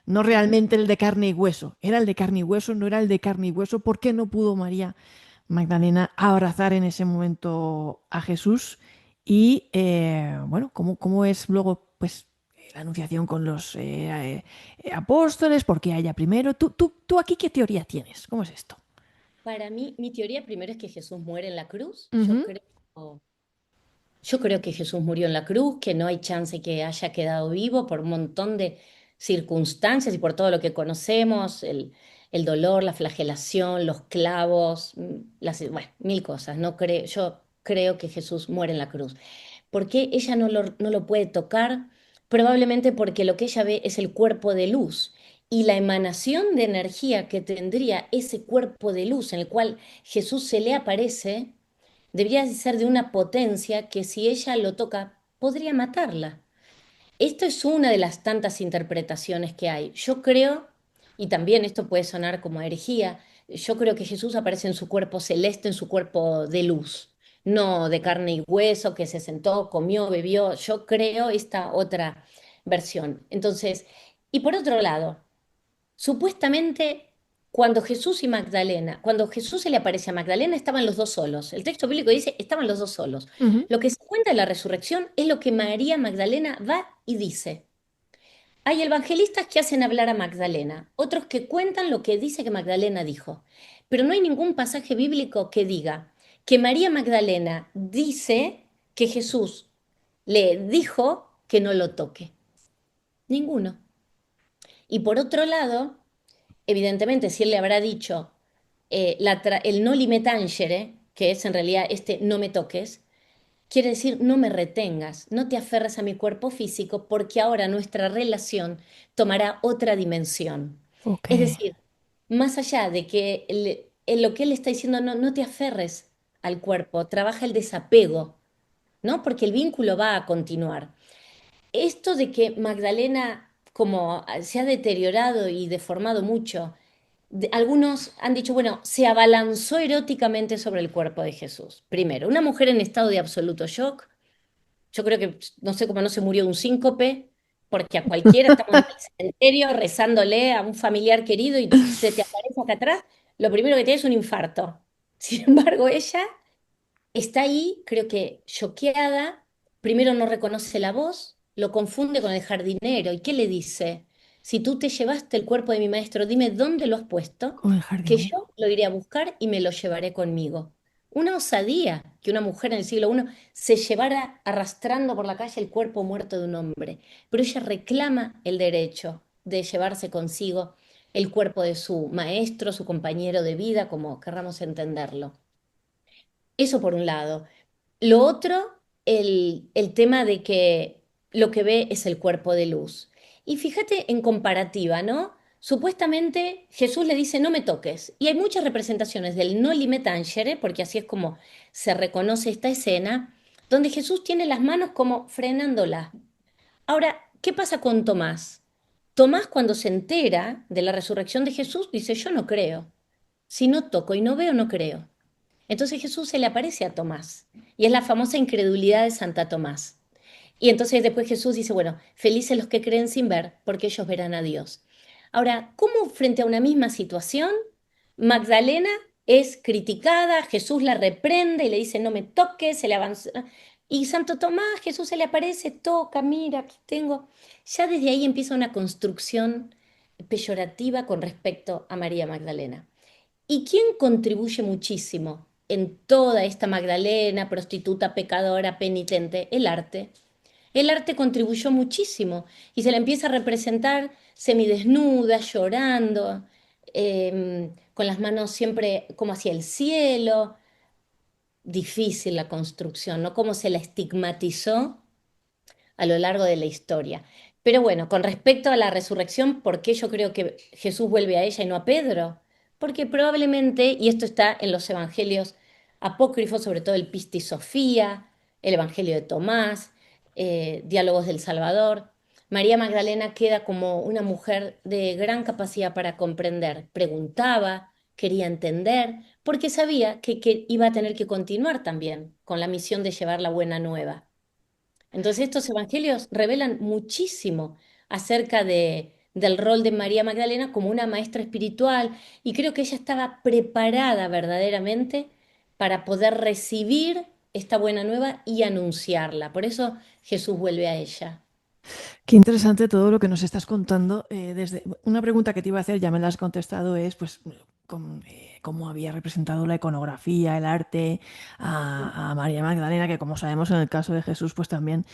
No ujú. realmente el de carne y hueso. Era el de carne y hueso, no era el de carne y hueso. ¿Por qué no pudo María Magdalena abrazar en ese momento a Jesús? Y bueno, ¿cómo es luego pues la anunciación con los apóstoles? ¿Por qué a ella primero? ¿Tú aquí qué teoría tienes? ¿Cómo es esto? Para mí, mi teoría primero es que Jesús muere en la cruz. Ujú. Yo creo que Jesús murió en la cruz, que no hay chance que haya quedado vivo por un montón de circunstancias y por todo lo que conocemos, el dolor, la flagelación, los clavos, bueno, mil cosas. No creo, yo creo que Jesús muere en la cruz. ¿Por qué ella no lo puede tocar? Probablemente porque lo que ella ve es el cuerpo de luz y la emanación de energía que tendría ese cuerpo de luz en el cual Jesús se le aparece debería ser de una potencia que si ella lo toca, podría matarla. Esto es una de las tantas interpretaciones que hay. Yo creo, y también esto puede sonar como herejía, yo creo que Jesús aparece en su cuerpo celeste, en su cuerpo de luz, no de carne y hueso, que se sentó, comió, bebió. Yo creo esta otra versión. Entonces, y por otro lado, supuestamente, cuando Jesús se le aparece a Magdalena, estaban los dos solos. El texto bíblico dice, estaban los dos solos. Ujú. Lo que se cuenta de la resurrección es lo que María Magdalena va y dice. Hay evangelistas que hacen hablar a Magdalena, otros que cuentan lo que dice que Magdalena dijo, pero no hay ningún pasaje bíblico que diga que María Magdalena dice que Jesús le dijo que no lo toque. Ninguno. Y por otro lado, evidentemente, si él le habrá dicho el no lime tangere, que es en realidad este no me toques, quiere decir no me retengas, no te aferres a mi cuerpo físico porque ahora nuestra relación tomará otra dimensión. Ok. Es decir, más allá de que en lo que él está diciendo, no, no te aferres al cuerpo, trabaja el desapego, ¿no? Porque el vínculo va a continuar. Esto de que Magdalena, como se ha deteriorado y deformado mucho, Algunos han dicho, bueno, se abalanzó eróticamente sobre el cuerpo de Jesús. Primero, una mujer en estado de absoluto shock. Yo creo que, no sé cómo no se murió de un síncope, porque a cualquiera estamos en el cementerio rezándole a un familiar querido y se te aparece acá atrás, lo primero que tiene es un infarto. Sin embargo, ella está ahí, creo que choqueada, primero no reconoce la voz, lo confunde con el jardinero. ¿Y qué le dice? Si tú te llevaste el cuerpo de mi maestro, dime dónde lo has puesto, Con el que jardinero. yo lo iré a buscar y me lo llevaré conmigo. Una osadía que una mujer en el siglo I se llevara arrastrando por la calle el cuerpo muerto de un hombre. Pero ella reclama el derecho de llevarse consigo el cuerpo de su maestro, su compañero de vida, como querramos entenderlo. Eso por un lado. Lo otro, el tema de que lo que ve es el cuerpo de luz. Y fíjate en comparativa, ¿no? Supuestamente Jesús le dice, no me toques. Y hay muchas representaciones del no lime tangere, porque así es como se reconoce esta escena, donde Jesús tiene las manos como frenándola. Ahora, ¿qué pasa con Tomás? Tomás, cuando se entera de la resurrección de Jesús, dice, yo no creo. Si no toco y no veo, no creo. Entonces Jesús se le aparece a Tomás y es la famosa incredulidad de Santa Tomás. Y entonces después Jesús dice, bueno, felices los que creen sin ver, porque ellos verán a Dios. Ahora, ¿cómo frente a una misma situación, Magdalena es criticada, Jesús la reprende y le dice, no me toques, se le avanza. Y Santo Tomás, Jesús se le aparece, toca, mira, aquí tengo. Ya desde ahí empieza una construcción peyorativa con respecto a María Magdalena. ¿Y quién contribuye muchísimo en toda esta Magdalena, prostituta, pecadora, penitente? El arte. El arte contribuyó muchísimo y se la empieza a representar semidesnuda, llorando, con las manos siempre como hacia el cielo. Difícil la construcción, ¿no? Cómo se la estigmatizó a lo largo de la historia. Pero bueno, con respecto a la resurrección, ¿por qué yo creo que Jesús vuelve a ella y no a Pedro? Porque probablemente, y esto está en los evangelios apócrifos, sobre todo el Pisti Sofía, el Evangelio de Tomás, Diálogos del Salvador, María Magdalena queda como una mujer de gran capacidad para comprender. Preguntaba, quería entender, porque sabía que iba a tener que continuar también con la misión de llevar la buena nueva. Entonces estos evangelios revelan muchísimo acerca del rol de María Magdalena como una maestra espiritual y creo que ella estaba preparada verdaderamente para poder recibir esta buena nueva y anunciarla. Por eso Jesús vuelve a ella. Qué interesante todo lo que nos estás contando. Desde una pregunta que te iba a hacer, ya me la has contestado, es pues cómo había representado la iconografía, el arte a María Magdalena, que como sabemos en el caso de Jesús, pues también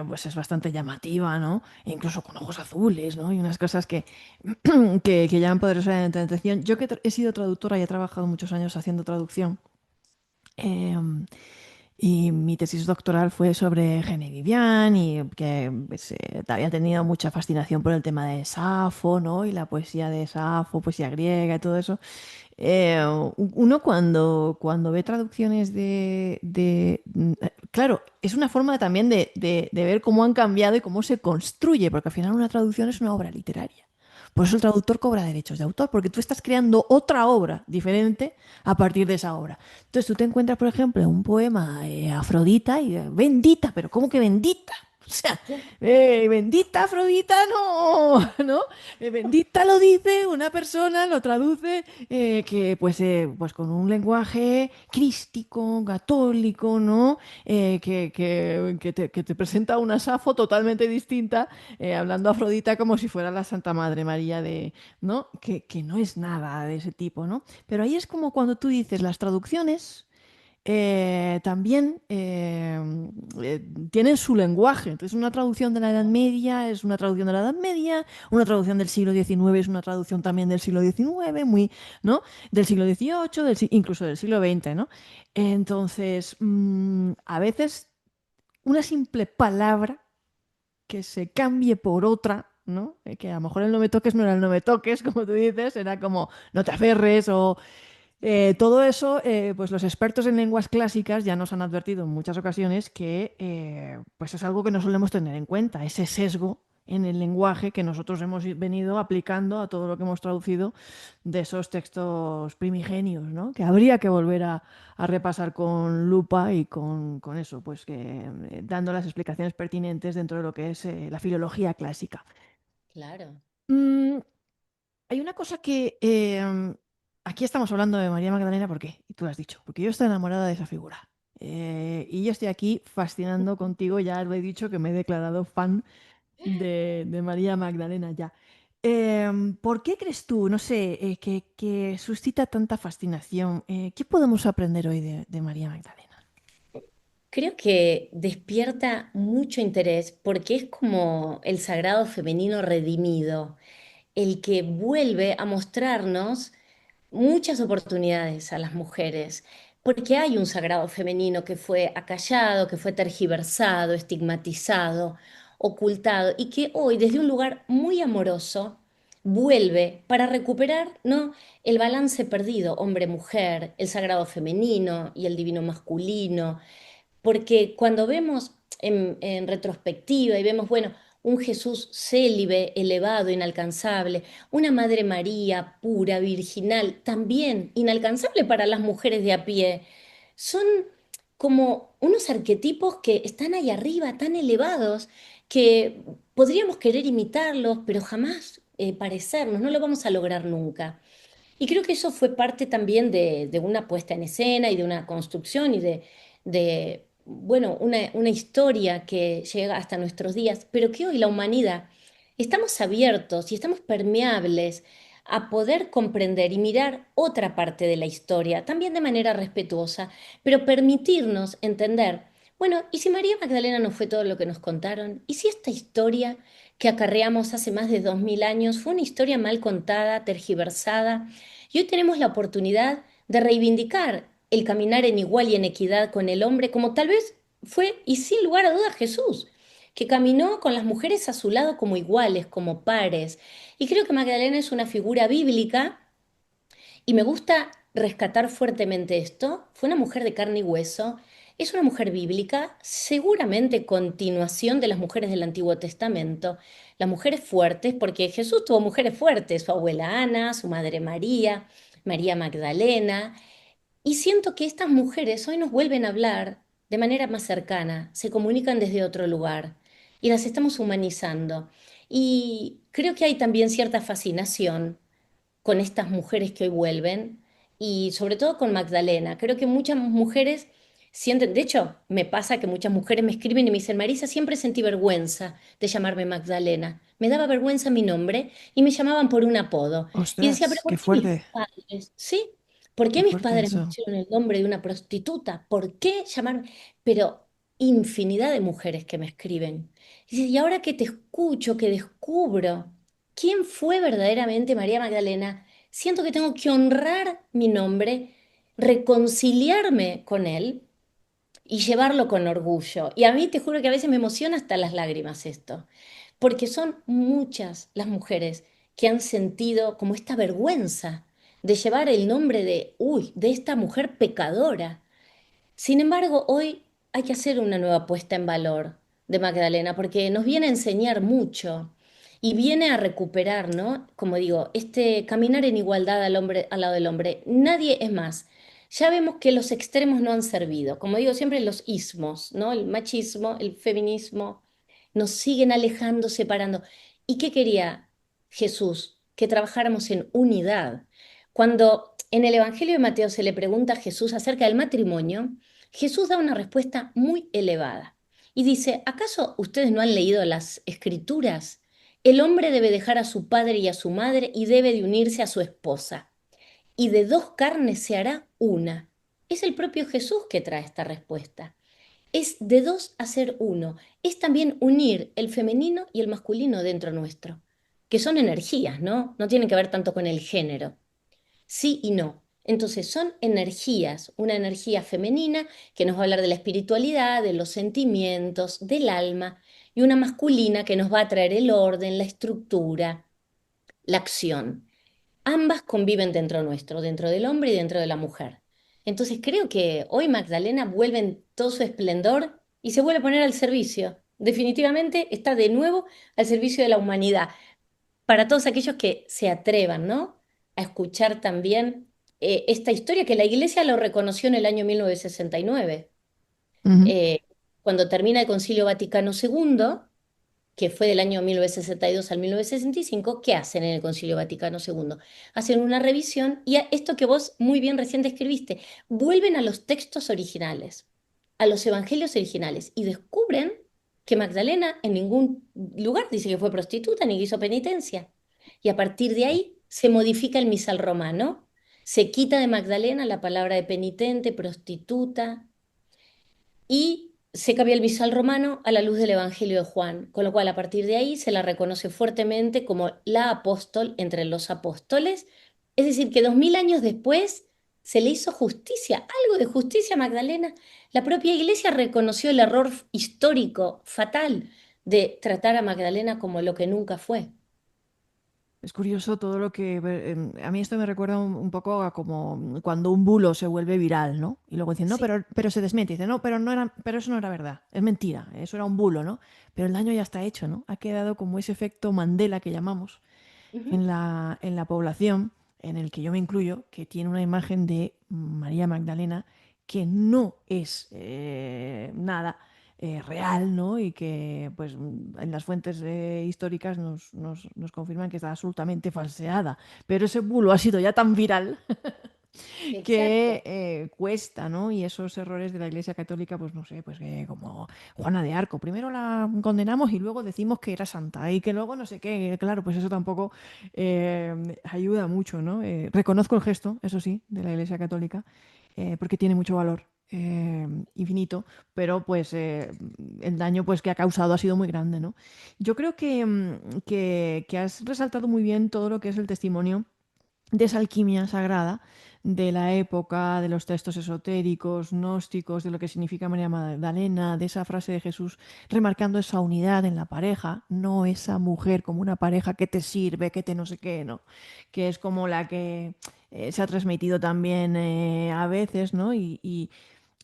pues es bastante llamativa, ¿no? E incluso con ojos azules, ¿no? Y unas cosas que llaman poderosamente la atención. Yo que he sido traductora y he trabajado muchos años haciendo traducción. em, y mi tesis doctoral fue sobre Gene Vivian y que pues, había tenido mucha fascinación por el tema de Safo, ¿no? Y la poesía de Safo, poesía griega y todo eso. Eh, Uno cuando ve traducciones claro, es una forma también de ver cómo han cambiado y cómo se construye, porque al final una traducción es una obra literaria. Por eso el traductor cobra derechos de autor, porque tú estás creando otra obra diferente a partir de esa obra. Entonces tú te encuentras, por ejemplo, un poema Afrodita y bendita, pero ¿cómo que bendita? O sea, bendita Afrodita no, ¿no? Bendita lo dice una persona, lo traduce que pues con un lenguaje crístico, católico, ¿no? Que te presenta una Safo totalmente distinta, hablando a Afrodita como si fuera la Santa Madre María de, ¿no? Que no es nada de ese tipo, ¿no? Pero ahí es como cuando tú dices las traducciones también tienen su lenguaje. Entonces, una traducción de la Edad Media es una traducción de la Edad Media, una traducción del siglo XIX es una traducción también del siglo XIX, muy, ¿no? Del siglo XVIII, incluso del siglo XX, ¿no? Entonces, a veces una simple palabra que se cambie por otra, ¿no? Que a lo mejor el no me toques no era el no me toques, como tú dices, era como no te aferres o todo eso, pues los expertos en lenguas clásicas ya nos han advertido en muchas ocasiones que pues es algo que no solemos tener en cuenta, ese sesgo en el lenguaje que nosotros hemos venido aplicando a todo lo que hemos traducido de esos textos primigenios, ¿no? Que habría que volver a repasar con lupa y con eso, pues que dando las explicaciones pertinentes dentro de lo que es la filología clásica. Claro. Mm, hay una cosa que aquí estamos hablando de María Magdalena, ¿por qué? Y tú lo has dicho, porque yo estoy enamorada de esa figura. Y yo estoy aquí fascinando contigo, ya lo he dicho que me he declarado fan de María Magdalena ya. ¿Por qué crees tú, no sé, que suscita tanta fascinación? ¿Qué podemos aprender hoy de María Magdalena? Creo que despierta mucho interés porque es como el sagrado femenino redimido, el que vuelve a mostrarnos muchas oportunidades a las mujeres, porque hay un sagrado femenino que fue acallado, que fue tergiversado, estigmatizado, ocultado, y que hoy, desde un lugar muy amoroso, vuelve para recuperar, ¿no? El balance perdido, hombre-mujer, el sagrado femenino y el divino masculino, porque cuando vemos en retrospectiva y vemos, bueno, un Jesús célibe, elevado, inalcanzable, una Madre María pura, virginal, también inalcanzable para las mujeres de a pie, son como unos arquetipos que están ahí arriba, tan elevados, que podríamos querer imitarlos, pero jamás parecernos, no lo vamos a lograr nunca. Y creo que eso fue parte también de una puesta en escena y de una construcción y bueno, una historia que llega hasta nuestros días, pero que hoy la humanidad estamos abiertos y estamos permeables a poder comprender y mirar otra parte de la historia, también de manera respetuosa, pero permitirnos entender, bueno, ¿y si María Magdalena no fue todo lo que nos contaron? ¿Y si esta historia que acarreamos hace más de 2000 años fue una historia mal contada, tergiversada? Y hoy tenemos la oportunidad de reivindicar el caminar en igual y en equidad con el hombre, como tal vez fue, y sin lugar a dudas, Jesús, que caminó con las mujeres a su lado como iguales, como pares. Y creo que Magdalena es una figura bíblica y me gusta rescatar fuertemente esto. Fue una mujer de carne y hueso, es una mujer bíblica, seguramente continuación de las mujeres del Antiguo Testamento, las mujeres fuertes, porque Jesús tuvo mujeres fuertes, su abuela Ana, su madre María, María Magdalena, y siento que estas mujeres hoy nos vuelven a hablar de manera más cercana, se comunican desde otro lugar y las estamos humanizando. Y creo que hay también cierta fascinación con estas mujeres que hoy vuelven y sobre todo con Magdalena. Creo que muchas mujeres sienten, de hecho, me pasa que muchas mujeres me escriben y me dicen, Marisa, siempre sentí vergüenza de llamarme Magdalena. Me daba vergüenza mi nombre y me llamaban por un apodo. Y decía, pero Ostras, ¿por qué mis padres? ¿Sí? ¿Por qué qué mis fuerte padres me eso. pusieron el nombre de una prostituta? ¿Por qué llamarme? Pero infinidad de mujeres que me escriben. Y dice, y ahora que te escucho, que descubro quién fue verdaderamente María Magdalena, siento que tengo que honrar mi nombre, reconciliarme con él y llevarlo con orgullo. Y a mí te juro que a veces me emociona hasta las lágrimas esto, porque son muchas las mujeres que han sentido como esta vergüenza de llevar el nombre de, uy, de esta mujer pecadora. Sin embargo, hoy hay que hacer una nueva puesta en valor de Magdalena porque nos viene a enseñar mucho y viene a recuperar, ¿no? Como digo, este caminar en igualdad al hombre, al lado del hombre. Nadie es más. Ya vemos que los extremos no han servido. Como digo siempre, los ismos, ¿no? El machismo, el feminismo, nos siguen alejando, separando. ¿Y qué quería Jesús? Que trabajáramos en unidad. Cuando en el Evangelio de Mateo se le pregunta a Jesús acerca del matrimonio, Jesús da una respuesta muy elevada y dice, ¿acaso ustedes no han leído las escrituras? El hombre debe dejar a su padre y a su madre y debe de unirse a su esposa, y de dos carnes se hará una. Es el propio Jesús que trae esta respuesta. Es de dos hacer uno. Es también unir el femenino y el masculino dentro nuestro, que son energías, ¿no? No tienen que ver tanto con el género. Sí y no. Entonces son energías, una energía femenina que nos va a hablar de la espiritualidad, de los sentimientos, del alma, y una masculina que nos va a traer el orden, la estructura, la acción. Ambas conviven dentro nuestro, dentro del hombre y dentro de la mujer. Entonces creo que hoy Magdalena vuelve en todo su esplendor y se vuelve a poner al servicio. definitivamente está de nuevo al servicio de la humanidad. Para todos aquellos que se atrevan, ¿no? A escuchar también esta historia que la Iglesia lo reconoció en el año 1969, Ujú. eh, cuando termina el Concilio Vaticano II, que fue del año 1962 al 1965. ¿Qué hacen en el Concilio Vaticano II? Hacen una revisión y esto que vos muy bien recién describiste, vuelven a los textos originales, a los evangelios originales y descubren que Magdalena en ningún lugar dice que fue prostituta ni que hizo penitencia. Y a partir de ahí se modifica el misal romano, se quita de Magdalena la palabra de penitente, prostituta, y se cambia el misal romano a la luz del Evangelio de Juan, con lo cual a partir de ahí se la reconoce fuertemente como la apóstol entre los apóstoles, es decir, que 2000 años después se le hizo justicia, algo de justicia a Magdalena. La propia iglesia reconoció el error histórico fatal de tratar a Magdalena como lo que nunca fue. Es curioso todo lo que... a mí esto me recuerda un poco a como cuando un bulo se vuelve viral, ¿no? Y luego dicen, no, Sí. pero se desmiente. Dice, no, pero, no era, pero eso no era verdad. Es mentira. Eso era un bulo, ¿no? Pero el daño ya está hecho, ¿no? Ha quedado como ese efecto Mandela que llamamos Ujú. en la población, en el que yo me incluyo, que tiene una imagen de María Magdalena que no es nada real, ¿no? Y que pues en las fuentes históricas nos confirman que está absolutamente falseada. Pero ese bulo ha sido ya tan viral Exacto. que cuesta, ¿no? Y esos errores de la Iglesia Católica, pues no sé, pues como Juana de Arco, primero la condenamos y luego decimos que era santa y que luego no sé qué, claro, pues eso tampoco ayuda mucho, ¿no? Reconozco el gesto, eso sí, de la Iglesia Católica, porque tiene mucho valor. Infinito, pero pues el daño pues que ha causado ha sido muy grande, ¿no? Yo creo que has resaltado muy bien todo lo que es el testimonio de esa alquimia sagrada de la época, de los textos esotéricos, gnósticos, de lo que significa María Magdalena, de esa frase de Jesús remarcando esa unidad en la pareja, no esa mujer como una pareja que te sirve, que te no sé qué, ¿no? Que es como la que se ha transmitido también a veces, ¿no?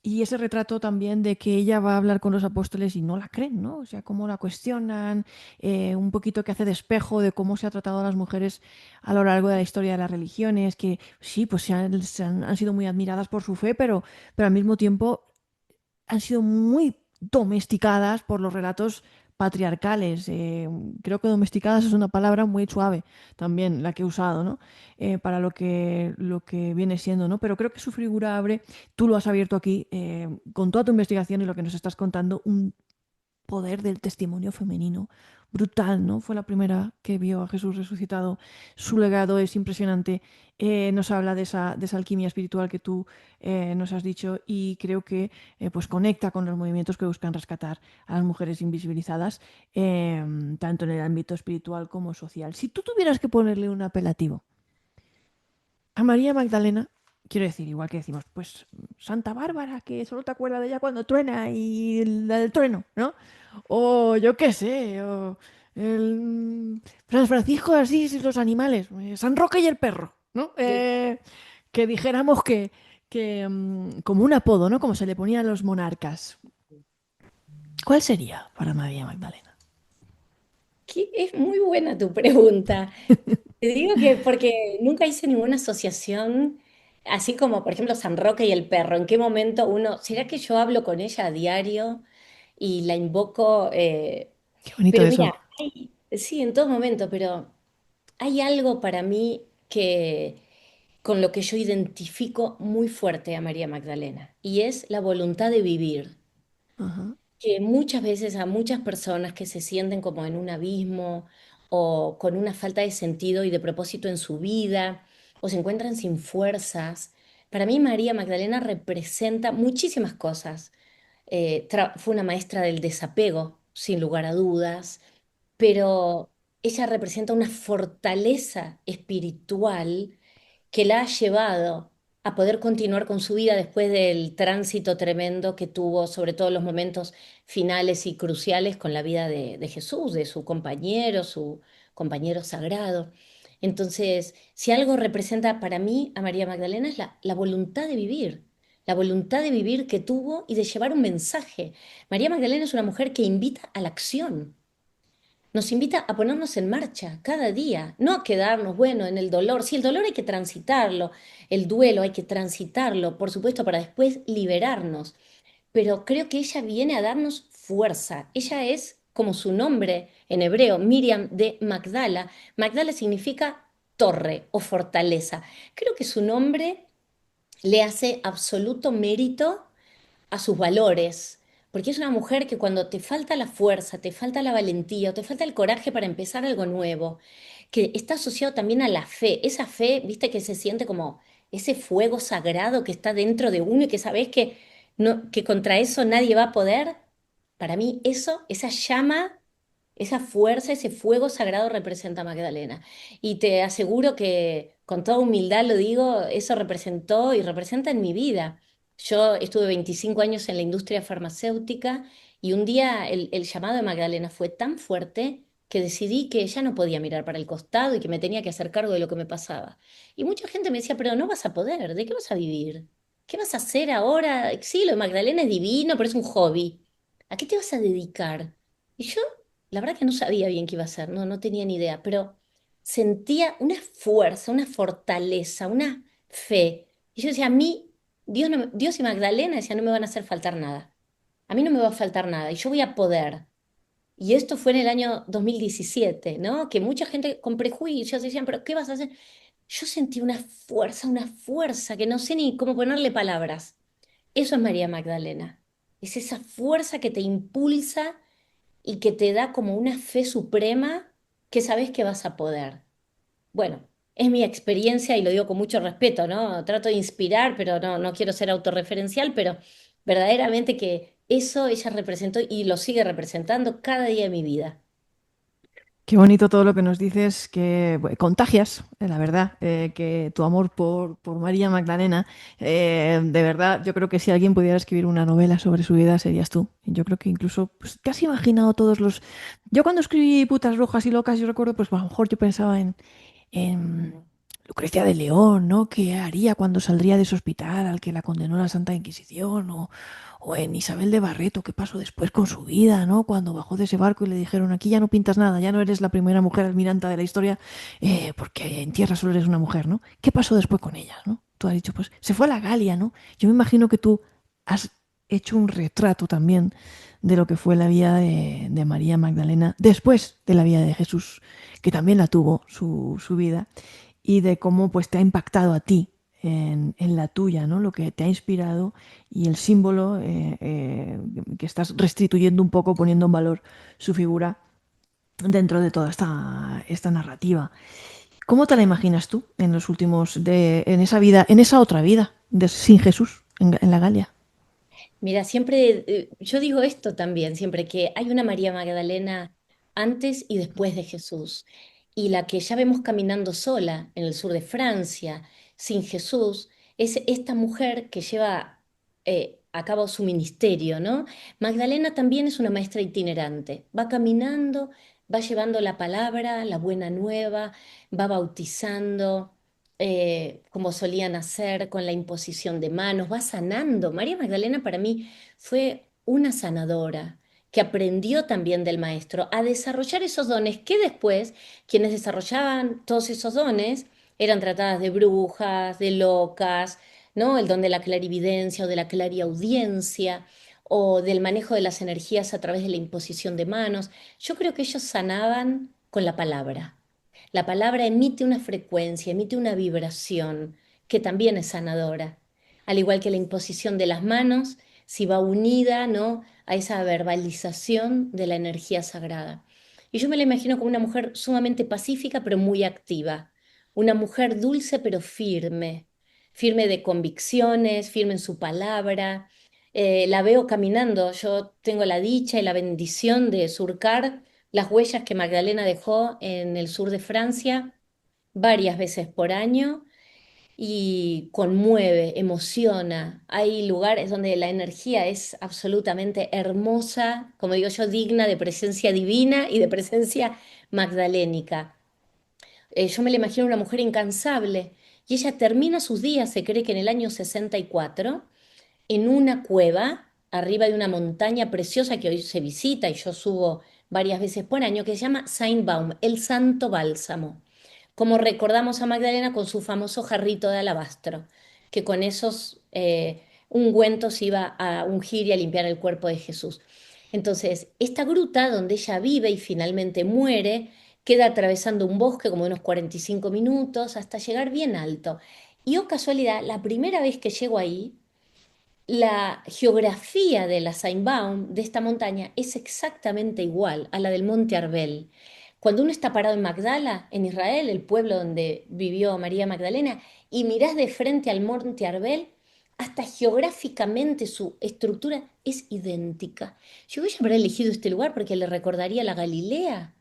Y ese retrato también de que ella va a hablar con los apóstoles y no la creen, ¿no? O sea, cómo la cuestionan, un poquito que hace de espejo de cómo se ha tratado a las mujeres a lo largo de la historia de las religiones, que sí, pues han sido muy admiradas por su fe, pero al mismo tiempo han sido muy domesticadas por los relatos patriarcales. Creo que domesticadas es una palabra muy suave también la que he usado, ¿no? Para lo que viene siendo, ¿no? Pero creo que su figura abre, tú lo has abierto aquí, con toda tu investigación y lo que nos estás contando, un poder del testimonio femenino brutal, ¿no? Fue la primera que vio a Jesús resucitado. Su legado es impresionante. Nos habla de esa alquimia espiritual que tú nos has dicho y creo que pues conecta con los movimientos que buscan rescatar a las mujeres invisibilizadas, tanto en el ámbito espiritual como social. Si tú tuvieras que ponerle un apelativo a María Magdalena, quiero decir, igual que decimos, pues Santa Bárbara, que solo te acuerdas de ella cuando truena y la del trueno, ¿no? O yo qué sé, o el San Francisco de Asís y los animales, San Roque y el perro, ¿no? Que dijéramos que como un apodo, ¿no? Como se le ponía a los monarcas. ¿Cuál sería para María Magdalena? Es muy buena tu pregunta. Te digo que porque nunca hice ninguna asociación, así como por ejemplo San Roque y el perro. ¿En qué momento uno, será que yo hablo con ella a diario y la invoco? Qué bonito Pero mira, eso. sí, en todo momento, pero hay algo para mí que con lo que yo identifico muy fuerte a María Magdalena y es la voluntad de vivir, Ajá. que muchas veces a muchas personas que se sienten como en un abismo o con una falta de sentido y de propósito en su vida o se encuentran sin fuerzas, para mí María Magdalena representa muchísimas cosas. Fue una maestra del desapego, sin lugar a dudas, pero ella representa una fortaleza espiritual que la ha llevado a poder continuar con su vida después del tránsito tremendo que tuvo, sobre todo en los momentos finales y cruciales con la vida de Jesús, de su compañero sagrado. Entonces, si algo representa para mí a María Magdalena es la voluntad de vivir, la voluntad de vivir que tuvo y de llevar un mensaje. María Magdalena es una mujer que invita a la acción. Nos invita a ponernos en marcha cada día, no a quedarnos, bueno, en el dolor. Sí, el dolor hay que transitarlo, el duelo hay que transitarlo, por supuesto, para después liberarnos. Pero creo que ella viene a darnos fuerza. Ella es, como su nombre en hebreo, Miriam de Magdala. Magdala significa torre o fortaleza. Creo que su nombre le hace absoluto mérito a sus valores, porque es una mujer que cuando te falta la fuerza, te falta la valentía o te falta el coraje para empezar algo nuevo, que está asociado también a la fe, esa fe, viste, que se siente como ese fuego sagrado que está dentro de uno y que sabes que, no, que contra eso nadie va a poder. Para mí eso, esa llama, esa fuerza, ese fuego sagrado representa a Magdalena. Y te aseguro que con toda humildad lo digo, eso representó y representa en mi vida. Yo estuve 25 años en la industria farmacéutica y un día el llamado de Magdalena fue tan fuerte que decidí que ya no podía mirar para el costado y que me tenía que hacer cargo de lo que me pasaba. Y mucha gente me decía, pero no vas a poder, ¿de qué vas a vivir? ¿Qué vas a hacer ahora? Sí, lo de Magdalena es divino, pero es un hobby. ¿A qué te vas a dedicar? Y yo, la verdad que no sabía bien qué iba a hacer, no tenía ni idea, pero sentía una fuerza, una fortaleza, una fe. Y yo decía, a mí, Dios, Dios y Magdalena decían, no me van a hacer faltar nada. A mí no me va a faltar nada y yo voy a poder. Y esto fue en el año 2017, ¿no? Que mucha gente con prejuicios decían, pero ¿qué vas a hacer? Yo sentí una fuerza que no sé ni cómo ponerle palabras. Eso es María Magdalena. Es esa fuerza que te impulsa y que te da como una fe suprema que sabes que vas a poder. Bueno, es mi experiencia y lo digo con mucho respeto, ¿no? Trato de inspirar, pero no quiero ser autorreferencial, pero verdaderamente que eso ella representó y lo sigue representando cada día de mi vida. Qué bonito todo lo que nos dices, que contagias, la verdad, que tu amor por María Magdalena, de verdad, yo creo que si alguien pudiera escribir una novela sobre su vida serías tú. Yo creo que incluso, pues, te has imaginado todos los... Yo cuando escribí Putas Rojas y Locas, yo recuerdo, pues a lo mejor yo pensaba en Lucrecia de León, ¿no? ¿Qué haría cuando saldría de ese hospital al que la condenó la Santa Inquisición? O en Isabel de Barreto, ¿qué pasó después con su vida, ¿no? Cuando bajó de ese barco y le dijeron, aquí ya no pintas nada, ya no eres la primera mujer almiranta de la historia, porque en tierra solo eres una mujer, ¿no? ¿Qué pasó después con ella, ¿no? Tú has dicho, pues se fue a la Galia, ¿no? Yo me imagino que tú has hecho un retrato también de lo que fue la vida de María Magdalena después de la vida de Jesús, que también la tuvo su vida, y de cómo pues te ha impactado a ti en la tuya, ¿no? Lo que te ha inspirado y el símbolo que estás restituyendo un poco, poniendo en valor su figura dentro de toda esta narrativa. ¿Cómo te la imaginas tú en los últimos, en esa vida, en esa otra vida, sin Jesús, en la Galia? Mira, siempre, yo digo esto también, siempre que hay una María Magdalena antes y después de Jesús, y la que ya vemos caminando sola en el sur de Francia, sin Jesús, es esta mujer que lleva a cabo su ministerio, ¿no? Magdalena también es una maestra itinerante, va caminando, va llevando la palabra, la buena nueva, va bautizando como solían hacer, con la imposición de manos, va sanando. María Magdalena para mí fue una sanadora que aprendió también del maestro a desarrollar esos dones que después quienes desarrollaban todos esos dones eran tratadas de brujas, de locas, ¿no? El don de la clarividencia o de la clariaudiencia o del manejo de las energías a través de la imposición de manos. Yo creo que ellos sanaban con la palabra. La palabra emite una frecuencia, emite una vibración que también es sanadora. Al igual que la imposición de las manos, si va unida, ¿no? A esa verbalización de la energía sagrada. Y yo me la imagino como una mujer sumamente pacífica, pero muy activa. Una mujer dulce, pero firme. Firme de convicciones, firme en su palabra. La veo caminando. Yo tengo la dicha y la bendición de surcar las huellas que Magdalena dejó en el sur de Francia varias veces por año y conmueve, emociona. Hay lugares donde la energía es absolutamente hermosa, como digo yo, digna de presencia divina y de presencia magdalénica. Yo me la imagino una mujer incansable y ella termina sus días, se cree que en el año 64, en una cueva arriba de una montaña preciosa que hoy se visita y yo subo varias veces por año, que se llama Baum, el Santo Bálsamo, como recordamos a Magdalena con su famoso jarrito de alabastro, que con esos ungüentos iba a ungir y a limpiar el cuerpo de Jesús. Entonces, esta gruta donde ella vive y finalmente muere, queda atravesando un bosque como unos 45 minutos hasta llegar bien alto. Y oh casualidad, la primera vez que llego ahí, la geografía de la Seinbaum, de esta montaña, es exactamente igual a la del Monte Arbel. Cuando uno está parado en Magdala, en Israel, el pueblo donde vivió María Magdalena, y mirás de frente al Monte Arbel, hasta geográficamente su estructura es idéntica. Yo voy a haber elegido este lugar porque le recordaría la Galilea.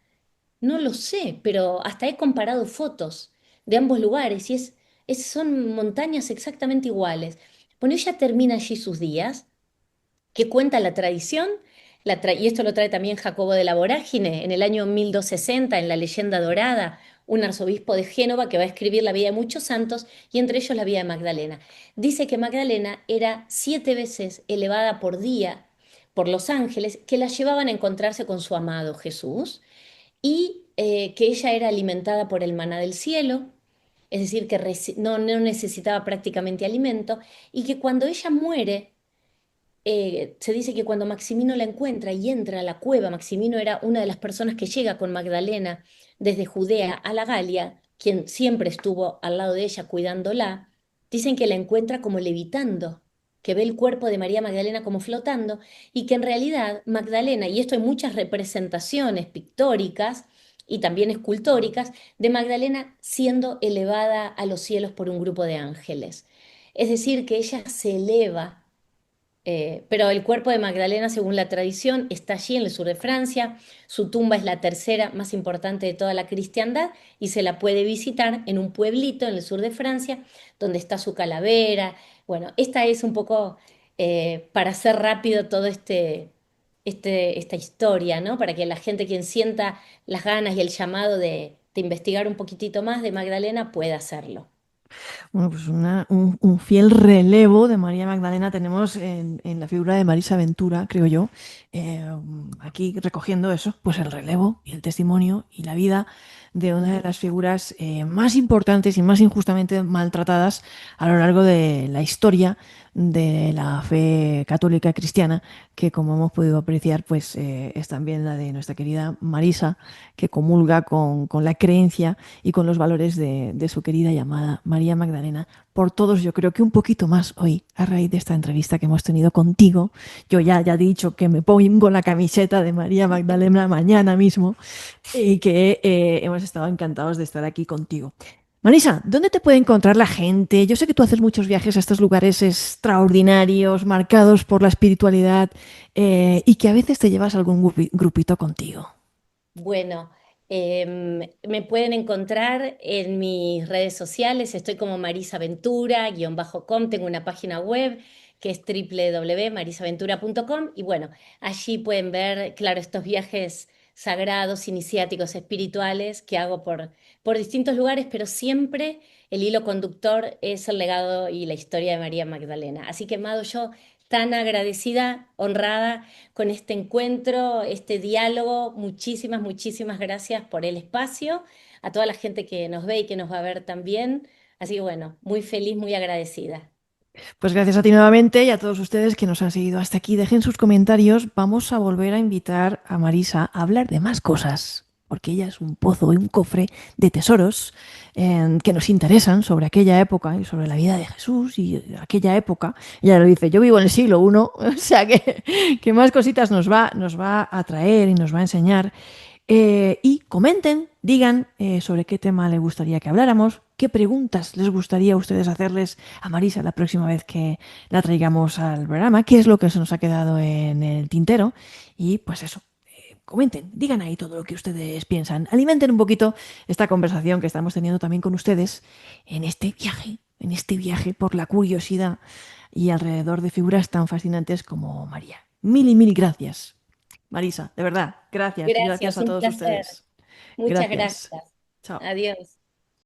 No lo sé, pero hasta he comparado fotos de ambos lugares y son montañas exactamente iguales. Bueno, ella termina allí sus días, que cuenta la tradición, y esto lo trae también Jacobo de la Vorágine, en el año 1260, en la Leyenda Dorada, un arzobispo de Génova que va a escribir la vida de muchos santos y entre ellos la vida de Magdalena. Dice que Magdalena era 7 veces elevada por día por los ángeles que la llevaban a encontrarse con su amado Jesús y que ella era alimentada por el maná del cielo, es decir, que no necesitaba prácticamente alimento, y que cuando ella muere, se dice que cuando Maximino la encuentra y entra a la cueva, Maximino era una de las personas que llega con Magdalena desde Judea a la Galia, quien siempre estuvo al lado de ella cuidándola, dicen que la encuentra como levitando, que ve el cuerpo de María Magdalena como flotando y que en realidad Magdalena, y esto hay muchas representaciones pictóricas y también escultóricas, de Magdalena siendo elevada a los cielos por un grupo de ángeles. Es decir, que ella se eleva, pero el cuerpo de Magdalena, según la tradición, está allí en el sur de Francia. Su tumba es la tercera más importante de toda la cristiandad y se la puede visitar en un pueblito en el sur de Francia, donde está su calavera. Bueno, esta es un poco para hacer rápido todo esta historia, ¿no? Para que la gente, quien sienta las ganas y el llamado de investigar un poquitito más de Magdalena, pueda hacerlo. Bueno, pues un fiel relevo de María Magdalena tenemos en la figura de Marisa Ventura, creo yo, eh, aquí recogiendo eso, pues el relevo y el testimonio y la vida de una de las figuras más importantes y más injustamente maltratadas a lo largo de la historia de la fe católica cristiana, que como hemos podido apreciar, pues es también la de nuestra querida Marisa, que comulga con la creencia y con los valores de su querida llamada María Magdalena. Por todos, yo creo que un poquito más hoy, a raíz de esta entrevista que hemos tenido contigo. Yo ya he dicho que me pongo la camiseta de María Magdalena mañana mismo y que hemos estado encantados de estar aquí contigo. Marisa, ¿dónde te puede encontrar la gente? Yo sé que tú haces muchos viajes a estos lugares extraordinarios, marcados por la espiritualidad, y que a veces te llevas algún grupito contigo. Bueno, me pueden encontrar en mis redes sociales, estoy como Marisa Ventura, _com, tengo una página web que es www.marisaventura.com y bueno, allí pueden ver, claro, estos viajes sagrados, iniciáticos, espirituales que hago por distintos lugares, pero siempre el hilo conductor es el legado y la historia de María Magdalena. Así que, Mado, yo tan agradecida, honrada con este encuentro, este diálogo. Muchísimas, muchísimas gracias por el espacio, a toda la gente que nos ve y que nos va a ver también. Así que bueno, muy feliz, muy agradecida. Pues gracias a ti nuevamente y a todos ustedes que nos han seguido hasta aquí. Dejen sus comentarios. Vamos a volver a invitar a Marisa a hablar de más cosas, porque ella es un pozo y un cofre de tesoros que nos interesan sobre aquella época y sobre la vida de Jesús y aquella época. Ella lo dice, yo vivo en el siglo I, o sea que más cositas nos va a traer y nos va a enseñar. Y comenten, digan sobre qué tema les gustaría que habláramos, qué preguntas les gustaría a ustedes hacerles a Marisa la próxima vez que la traigamos al programa, qué es lo que se nos ha quedado en el tintero. Y pues eso, comenten, digan ahí todo lo que ustedes piensan. Alimenten un poquito esta conversación que estamos teniendo también con ustedes en este viaje por la curiosidad y alrededor de figuras tan fascinantes como María. Mil y mil gracias. Marisa, de verdad, gracias y gracias Gracias, a un todos placer. ustedes. Muchas Gracias. gracias. Chao. Adiós.